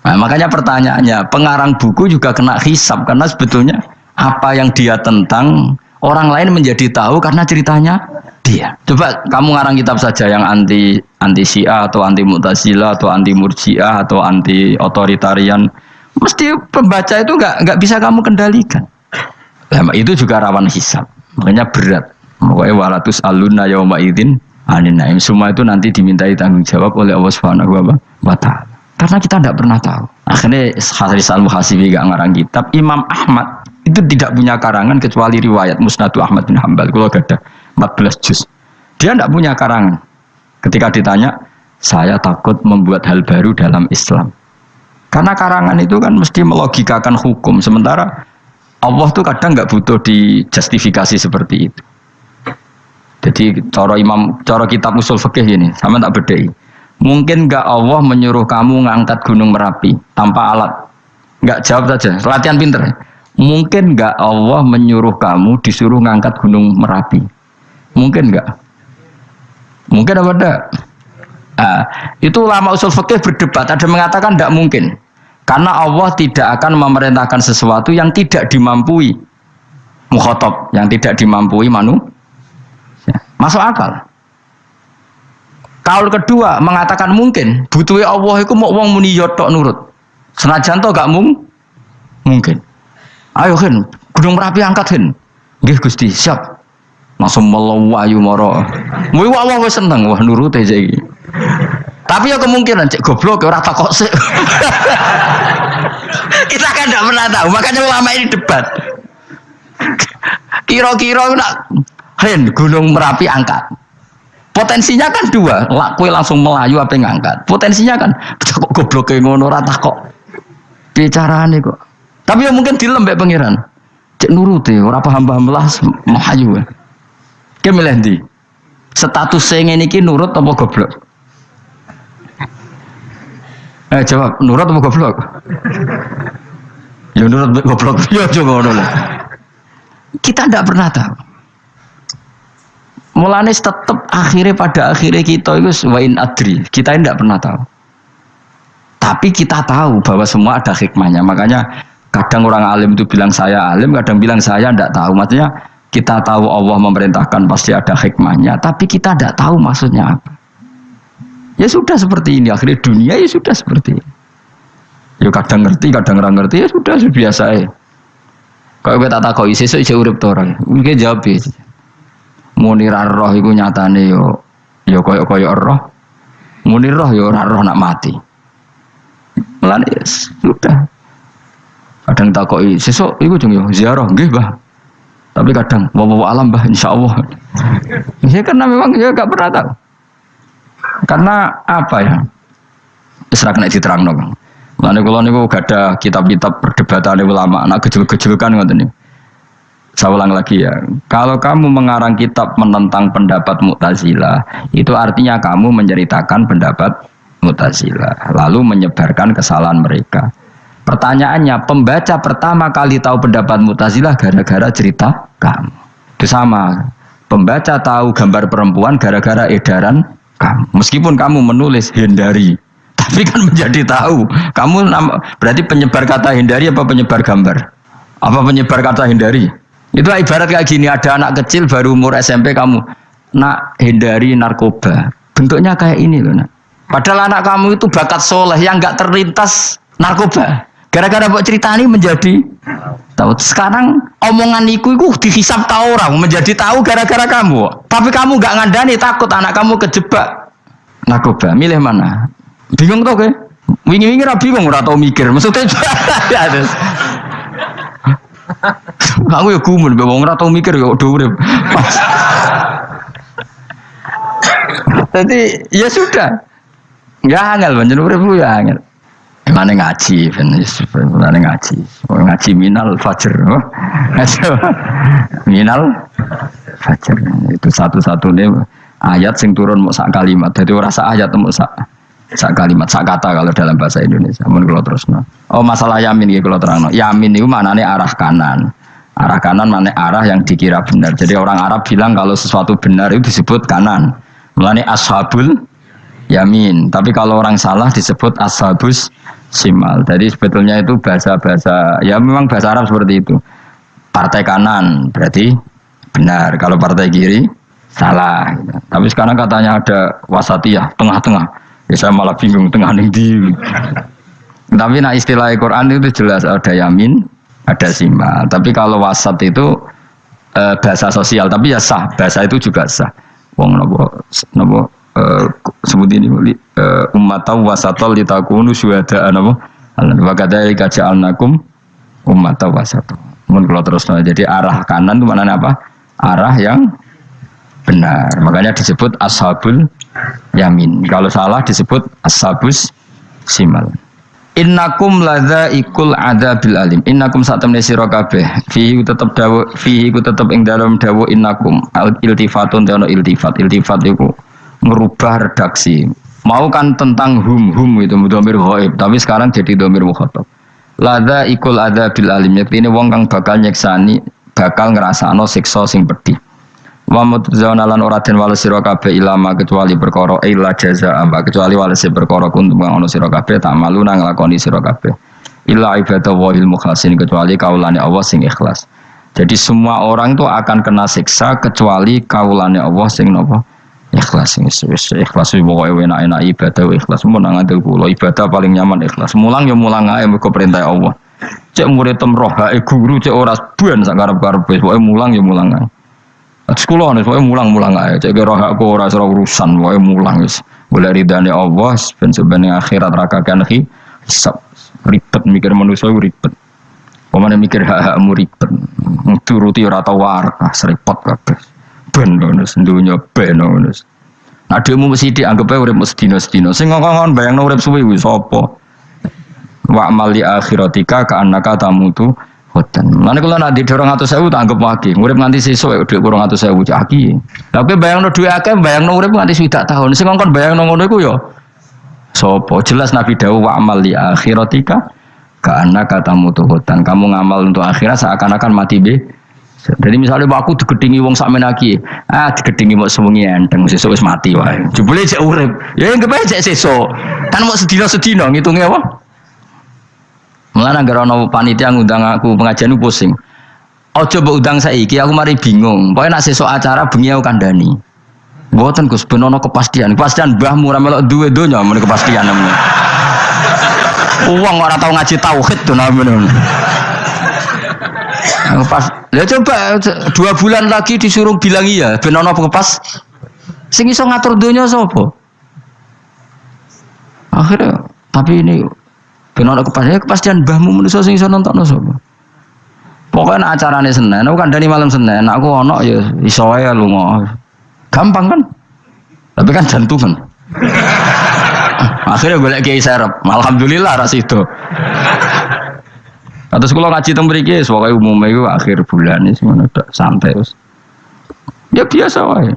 Nah, makanya pertanyaannya, pengarang buku juga kena hisab karena sebetulnya apa yang dia tentang orang lain menjadi tahu karena ceritanya dia. Coba kamu ngarang kitab saja yang anti Syiah atau anti Mu'tazilah atau anti Murji'ah atau anti otoritarian, mesti pembaca itu nggak bisa kamu kendalikan. Nah, itu juga rawan hisab, makanya berat. Pokoknya walatus aluna yauma idzin anin naim. Semua itu nanti dimintai tanggung jawab oleh Allah Subhanahu wa Ta'ala. Karena kita tidak pernah tahu. Akhirnya Haris Al-Muhasibi gak ngarang kitab. Imam Ahmad itu tidak punya karangan kecuali riwayat Musnadu Ahmad bin Hambal. Kalau ada 14 juz. Dia tidak punya karangan. Ketika ditanya, saya takut membuat hal baru dalam Islam. Karena karangan itu kan mesti melogikakan hukum. Sementara Allah tuh kadang nggak butuh dijustifikasi seperti itu. Jadi cara kitab usul fikih ini, sama tak bedai. Mungkin nggak Allah menyuruh kamu ngangkat gunung Merapi tanpa alat? Nggak, jawab saja, latihan pinter. Mungkin nggak Allah menyuruh kamu disuruh ngangkat gunung Merapi? Mungkin nggak? Mungkin apa enggak? Nah, itu ulama usul fikih berdebat. Ada mengatakan tidak mungkin, karena Allah tidak akan memerintahkan sesuatu yang tidak dimampui mukhatab, yang tidak dimampui manusia. Masuk akal. Kaul kedua mengatakan mungkin, butuhnya Allah itu mau wong muni yo tok nurut. Senajan to gak mungkin. Ayo Hen, Gunung Merapi angkat Hen. Nggih Gusti, siap. Langsung melayu mara. Muwi Allah wis seneng wah nurut aja iki. Tapi ya kemungkinan cek goblok ora takok sik. Kita kan tidak pernah tahu, makanya ulama ini debat. Kira-kira nak Hen Gunung Merapi angkat. Potensinya kan dua, kue langsung melayu apa ngangkat. Potensinya kan kok goblok kayak ngono rata kok. Bicarane kok. Tapi ya mungkin dilembek pangeran. Cek nuruti, ora paham-paham lah melayu. Ki milih ndi? Status sing ngene iki nurut apa goblok? Jawab, nurut apa goblok? Ya nurut goblok. Ya coba ngono lah. Kita ndak pernah tahu. Mulane tetap pada akhirnya kita itu wain adri. Kita tidak pernah tahu. Tapi kita tahu bahwa semua ada hikmahnya. Makanya kadang orang alim itu bilang saya alim, kadang bilang saya tidak tahu. Maksudnya kita tahu Allah memerintahkan pasti ada hikmahnya, tapi kita tidak tahu maksudnya apa. Ya sudah seperti ini. Akhirnya dunia ya sudah seperti ini. Ya kadang ngerti, kadang nggak ngerti. Ya sudah biasa ya. Kalau kita takoki sesuk isih urip to ora. Mungkin jawab ya. Munir roh iku nyatane yo koyo roh. Munir roh yo ora roh nak mati. Mulane sudah. Kadang takoki sesuk iku jeng yo ziarah nggih, Mbah. Tapi kadang bawa alam, Mbah, insyaallah. Ya karena memang dia enggak pernah tahu. Karena apa ya? Terserah kena diterangno, Kang. Mulane kula niku gak ada kitab-kitab perdebatan ulama, nak gejol-gejolkan ngoten niku. Saya ulang lagi ya, kalau kamu mengarang kitab menentang pendapat Mu'tazilah, itu artinya kamu menceritakan pendapat Mu'tazilah, lalu menyebarkan kesalahan mereka. Pertanyaannya, pembaca pertama kali tahu pendapat Mu'tazilah gara-gara cerita kamu. Itu sama, pembaca tahu gambar perempuan gara-gara edaran kamu. Meskipun kamu menulis hindari, tapi kan menjadi tahu. Kamu berarti penyebar kata hindari apa penyebar gambar? Apa penyebar kata hindari? Itu ibarat kayak gini, ada anak kecil baru umur SMP kamu nak hindari narkoba. Bentuknya kayak ini loh nak. Padahal anak kamu itu bakat soleh yang nggak terlintas narkoba. Gara-gara buat cerita ini menjadi tahu. Sekarang omongan itu dihisap tahu orang menjadi tahu gara-gara kamu. Tapi kamu nggak ngandani, takut anak kamu kejebak narkoba. Milih mana? Bingung tuh ke? Wingi-wingi ra bingung, ora tau mikir. Maksudnya ya terus. Aku ya gumun, wong ora tau mikir kok do urip. Jadi ya sudah. Enggak angel pancen urip ya angel. Emane ngaji, ben ngaji. Ngaji minal fajr. Minal fajr. Itu satu-satunya ayat sing turun mau sak kalimat. Jadi ora sak ayat mau sak kalimat, sak kata kalau dalam bahasa Indonesia. Mun kula terusno. Oh, masalah yamin iki kula terangno. Yamin itu maknane arah kanan. Arah kanan maknane arah yang dikira benar. Jadi orang Arab bilang kalau sesuatu benar itu disebut kanan. Mulane ashabul yamin. Tapi kalau orang salah disebut ashabus simal. Jadi sebetulnya itu bahasa-bahasa ya memang bahasa Arab seperti itu. Partai kanan berarti benar. Kalau partai kiri salah. Tapi sekarang katanya ada wasatiyah, tengah-tengah. Ya saya malah bingung tengah ning ndi. Tapi nah istilah Al-Qur'an itu jelas ada yamin, ada simal. Tapi kalau wasat itu bahasa sosial, tapi ya sah, bahasa itu juga sah. Wong napa sebut ini ummatan wasatol litakunu syuhada napa? Wa kadzalika ja'alnakum ummatan wasatol. Mun kula terusno. Jadi arah kanan itu maknanya apa? Arah yang benar. Makanya disebut ashabul yamin. Kalau salah disebut ashabus simal. Innakum ladzaiqul adzabil alim. Innakum satamne sira kabeh. Fihi tetep dawu, fihi ku tetep ing dalem dawu innakum. Iltifatun ono iltifat. Iltifat iku merubah redaksi. Mau kan tentang hum itu dhamir ghaib, tapi sekarang jadi dhamir mukhatab. Ladzaiqul adzabil alim. Yektine wong kang bakal nyeksani, bakal ngrasakno siksa sing pedih. Wa mutzauna lan ora den wales sira kabeh ilama kecuali perkara illa jazaa kecuali wales perkara kuntum kang ana sira kabeh tak malu nang nglakoni sira kabeh illa ibadah wahil mukhlasin kecuali kaulane Allah sing ikhlas. Jadi semua orang itu akan kena siksa kecuali kaulane Allah sing napa ikhlas. Wis ikhlas pokoke enak-enak ibadah ikhlas mun nang ngandel kula ibadah paling nyaman ikhlas. Mulang ya mulang ae mergo perintah Allah. Cek murid temrohae guru cek ora ben sak karep-karepe pokoke mulang ya mulang ae. Sekolah nih, pokoknya mulang-mulang aja. Cek roh aku ora urusan, pokoknya mulang guys. Boleh ridane Allah, sebenarnya akhirat rakakan hisab ribet mikir manusia ribet. Pemane mikir hak-hakmu ribet. Turuti ora tau warak, seripot kabeh. Ben ngono, dunya ben ngono. Nah, dhewe mesti dianggep ae urip sedina-sedina. Sing ngomong bayangno urip suwi kuwi sapa? Wa amali akhiratika ka annaka tamutu. Hoten. Lan kula nak di 200.000 tak anggap wage. Urip nganti sesuk dhuwit 200.000 caki. Tapi bayangno dhuwit akeh, bayangno urip nganti 7 tahun. Sing ngongkon bayangno ngono iku ya sapa? Jelas Nabi dawuh wa amal li akhiratika ka annaka tamutu hoten. Kamu ngamal untuk akhirat seakan-akan mati be. Jadi misalnya aku digedingi wong sak menaki, digedingi mok sewengi enteng sesuk wis mati wae. Jebule cek urip. Ya anggap ae cek sesuk. Kan mok sedina-sedina ngitunge apa? Mulane anggere ana panitia ngundang aku pengajian ku pusing. Aja mbok undang saiki aku mari bingung. Pokoke nek sesuk acara bengi aku kandhani. Mboten Gus ben ana kepastian. Kepastian mbahmu ora melok duwe donya men kepastian namanya. Wong ora tau ngaji tauhid to namanya. Pas ya coba 2 bulan lagi disuruh bilang iya ben ana kepas. Sing iso ngatur donya sapa? Akhirnya tapi ini ben ana kepastian mbahmu manusa sing iso nontonno sapa. Pokoke nek acarane Senin, aku kandhani malam Senin, aku ana ya iso wae lunga. Gampang kan? Tapi kan jantungan. Akhirnya golek kiai serep. Alhamdulillah ras itu. Terus kalau ngaji teng mriki pokoke umume iku akhir bulan iki ngono tok santai wis. Ya biasa wae.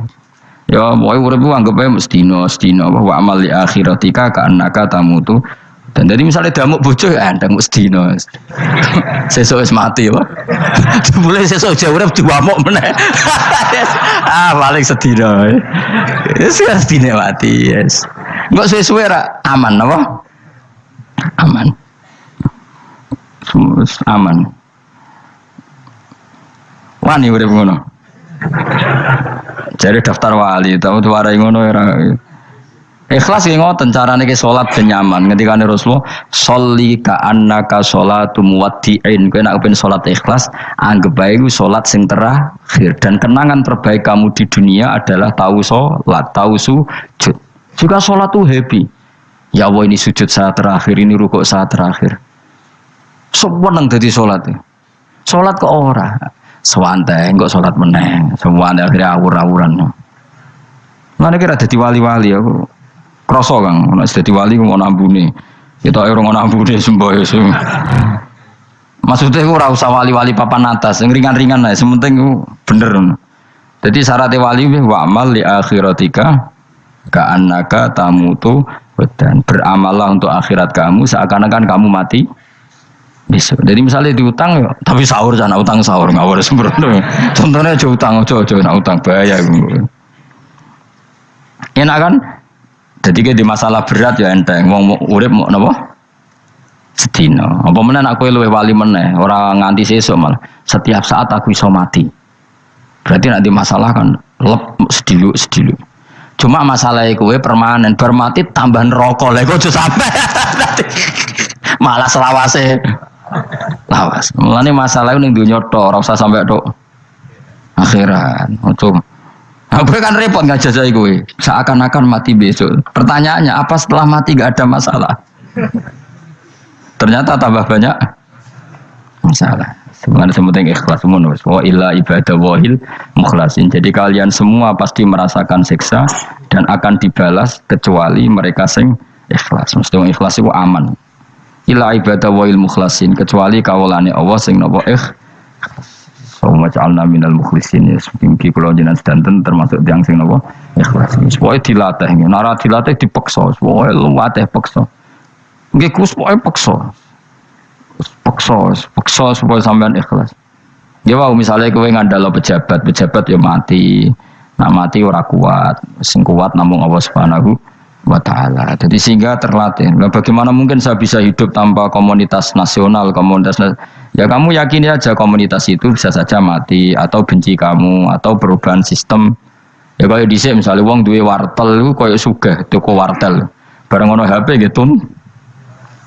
Ya pokoke urip ku anggap ae mesti wa amal li akhiratika ka annaka tamutu. Dan jadi misalnya damuk bojo ya ndang mesti sesuk wis mati wae. Mulai sesuk jauh urip diwamuk meneh. Paling sedina. Wis sedina mati, yes. Enggak suwe-suwe ra aman apa? Aman. Aman. Wani urip ngono. Jadi daftar wali, tahu tuh warai ngono ora. Ikhlas ki ngoten carane ki salat ben nyaman. Ngendikane Rasulullah, "Sholli ka annaka sholatu muwaddi'in." Kowe nek pengen salat ikhlas, anggap bae iku salat sing terakhir dan kenangan terbaik kamu di dunia adalah tahu salat, tahu sujud. Juga salat tuh happy. Ya Allah ini sujud saat terakhir, ini rukuk saat terakhir. Seneng dadi salat. Salat kok ora. Sewantai kok salat meneh. Semuanya akhirnya awur-awuran. Mana kira dadi wali-wali aku. Krasa Kang, nek dadi wali ku ono ambune. Kita ora ono ambune semboyo. Maksudnya ora usah wali-wali papan atas, sing ringan-ringan ae, sementing ku bener. Jadi syaratnya wali wa amal li akhiratika ka annaka tamutu dan beramallah untuk akhirat kamu seakan-akan kamu mati besok. Jadi misalnya diutang ya, tapi sahur jangan utang sahur ngawur sembrono. Contohnya aja utang, aja nak utang bahaya. Enak kan? Jadi ke di masalah berat ya enteng. Wong urip mau napa? Sedina. Apa meneh nek kowe luwih wali meneh, ora nganti sesuk malah. Setiap saat aku iso mati. Berarti nek di masalah kan lep sedilu. Cuma masalahnya kowe permanen, bar mati tambah neraka. Lha kok aja sampe. Malah selawase. Lawas. Mulane masalah ning donya tok, ora usah sampe tok akhirat. Ojo. Apa kan repot ngajajai kowe. Seakan-akan mati besok. Pertanyaannya, apa setelah mati gak ada masalah? Ternyata tambah banyak masalah. Sebenarnya semuanya ikhlas semua. Wa illa ibadah wahil mukhlasin. Jadi kalian semua pasti merasakan siksa dan akan dibalas kecuali mereka sing ikhlas. Mesti ikhlas itu aman. Illa ibadah wahil mukhlasin. Kecuali kawulane Allah sing napa Allahumma ja'alna minal mukhlisin. Mungkin kalau jenengan sedanten termasuk yang sing napa ikhlas. Pokoke dilatih, ora dilatih dipaksa, pokoke luwatih paksa. Nggih Gus pokoke paksa supaya sampean ikhlas. Ya wae misale kowe ngandalo pejabat ya mati. Nah mati ora kuat, sing kuat namung Allah Subhanahu wa taala. Jadi sehingga terlatih. Nah, bagaimana mungkin saya bisa hidup tanpa komunitas nasional, ya kamu yakini aja komunitas itu bisa saja mati atau benci kamu atau perubahan sistem. Ya kayak dhisik misalnya wong duwe wartel iku koyo sugih toko wartel. Bareng ono HP gitu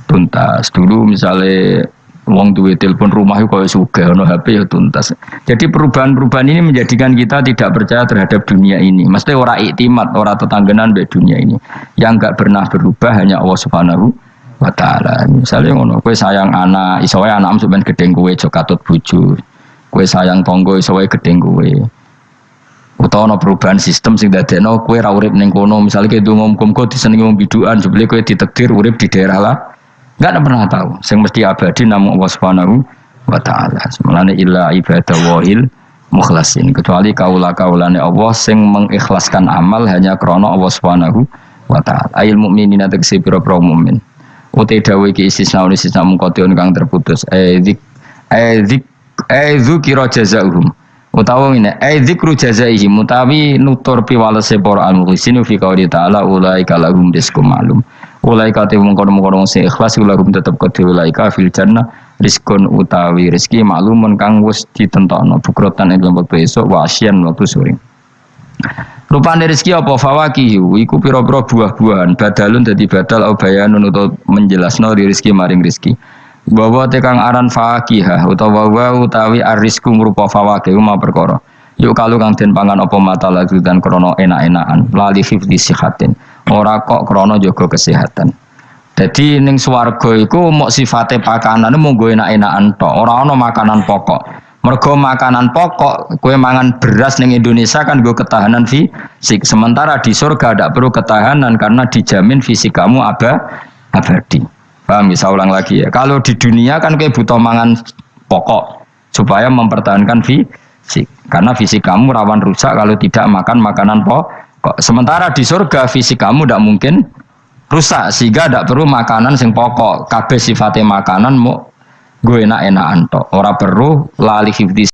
tuntas. Dulu misalnya wong duwe telepon rumah itu koyo sugih ono HP ya tuntas. Jadi perubahan-perubahan ini menjadikan kita tidak percaya terhadap dunia ini. Mesti ora iktimat, ora tetanggenan be dunia ini. Yang enggak pernah berubah hanya Allah Subhanahu wa taala. Misalnya ngono, kowe sayang anak, iso wae anakmu sampean gedeng kowe aja katut bojo. Kowe sayang tangga iso wae gedeng kowe. Utawa ana perubahan sistem sing dadekno kowe ra urip ning kono, misale kowe ndonga muga-muga disenengi wong bidukan, jebule kowe ditakdir urip di daerah lah. Enggak ada pernah tahu. Sing mesti abadi namung Allah Subhanahu wa taala. Semulane illa ibadah wahil mukhlasin. Kecuali kaula-kaulane Allah sing mengikhlaskan amal hanya krana Allah Subhanahu wa taala. Ail mukminina tegese pira-pira mukmin. Uti dawe iki istisna mungkotion kang terputus. Dzikra jazaahum. Utawa ngene, dzikru jazaihim mutawi nutur piwalese para al-mukhlisin fi qouli ta'ala ulaika lahum rizqum ma'lum. Ulaika te mungkon-mungkon sing ikhlas lahum tetep kedhe ulaika fil jannah rizqun utawi rezeki maklumun kang wis ditentokno bukrotan ing wektu esuk wa asyan wektu sore. Rupane rezeki apa fawakihu iku pira-pira buah-buahan badalun dadi badal au bayanun utawa menjelasno rezeki maring rezeki. Bahwa tekang aran fakihah utawa utawi arisku ngrupa fawakih ma perkara. Yuk kalau kang den pangan apa mata lagu dan krono enak-enakan lali hifdzi sihatin. Ora kok krono jaga kesehatan. Jadi ning swarga iku mok sifate pakanane mung go enak-enakan tok, ora ana makanan pokok. Mergo makanan pokok, kue mangan beras ning Indonesia kan gue ketahanan fisik. Sementara di surga tidak perlu ketahanan karena dijamin fisik kamu abadi. Paham? Bisa ulang lagi ya. Kalau di dunia kan kue butuh mangan pokok supaya mempertahankan fisik. Karena fisik kamu rawan rusak kalau tidak makan makanan pokok. Sementara di surga fisik kamu tidak mungkin rusak sehingga tidak perlu makanan sing pokok. Kabeh sifatnya makanan mau gue enak-enakan tok. Ora perlu lali hifdzi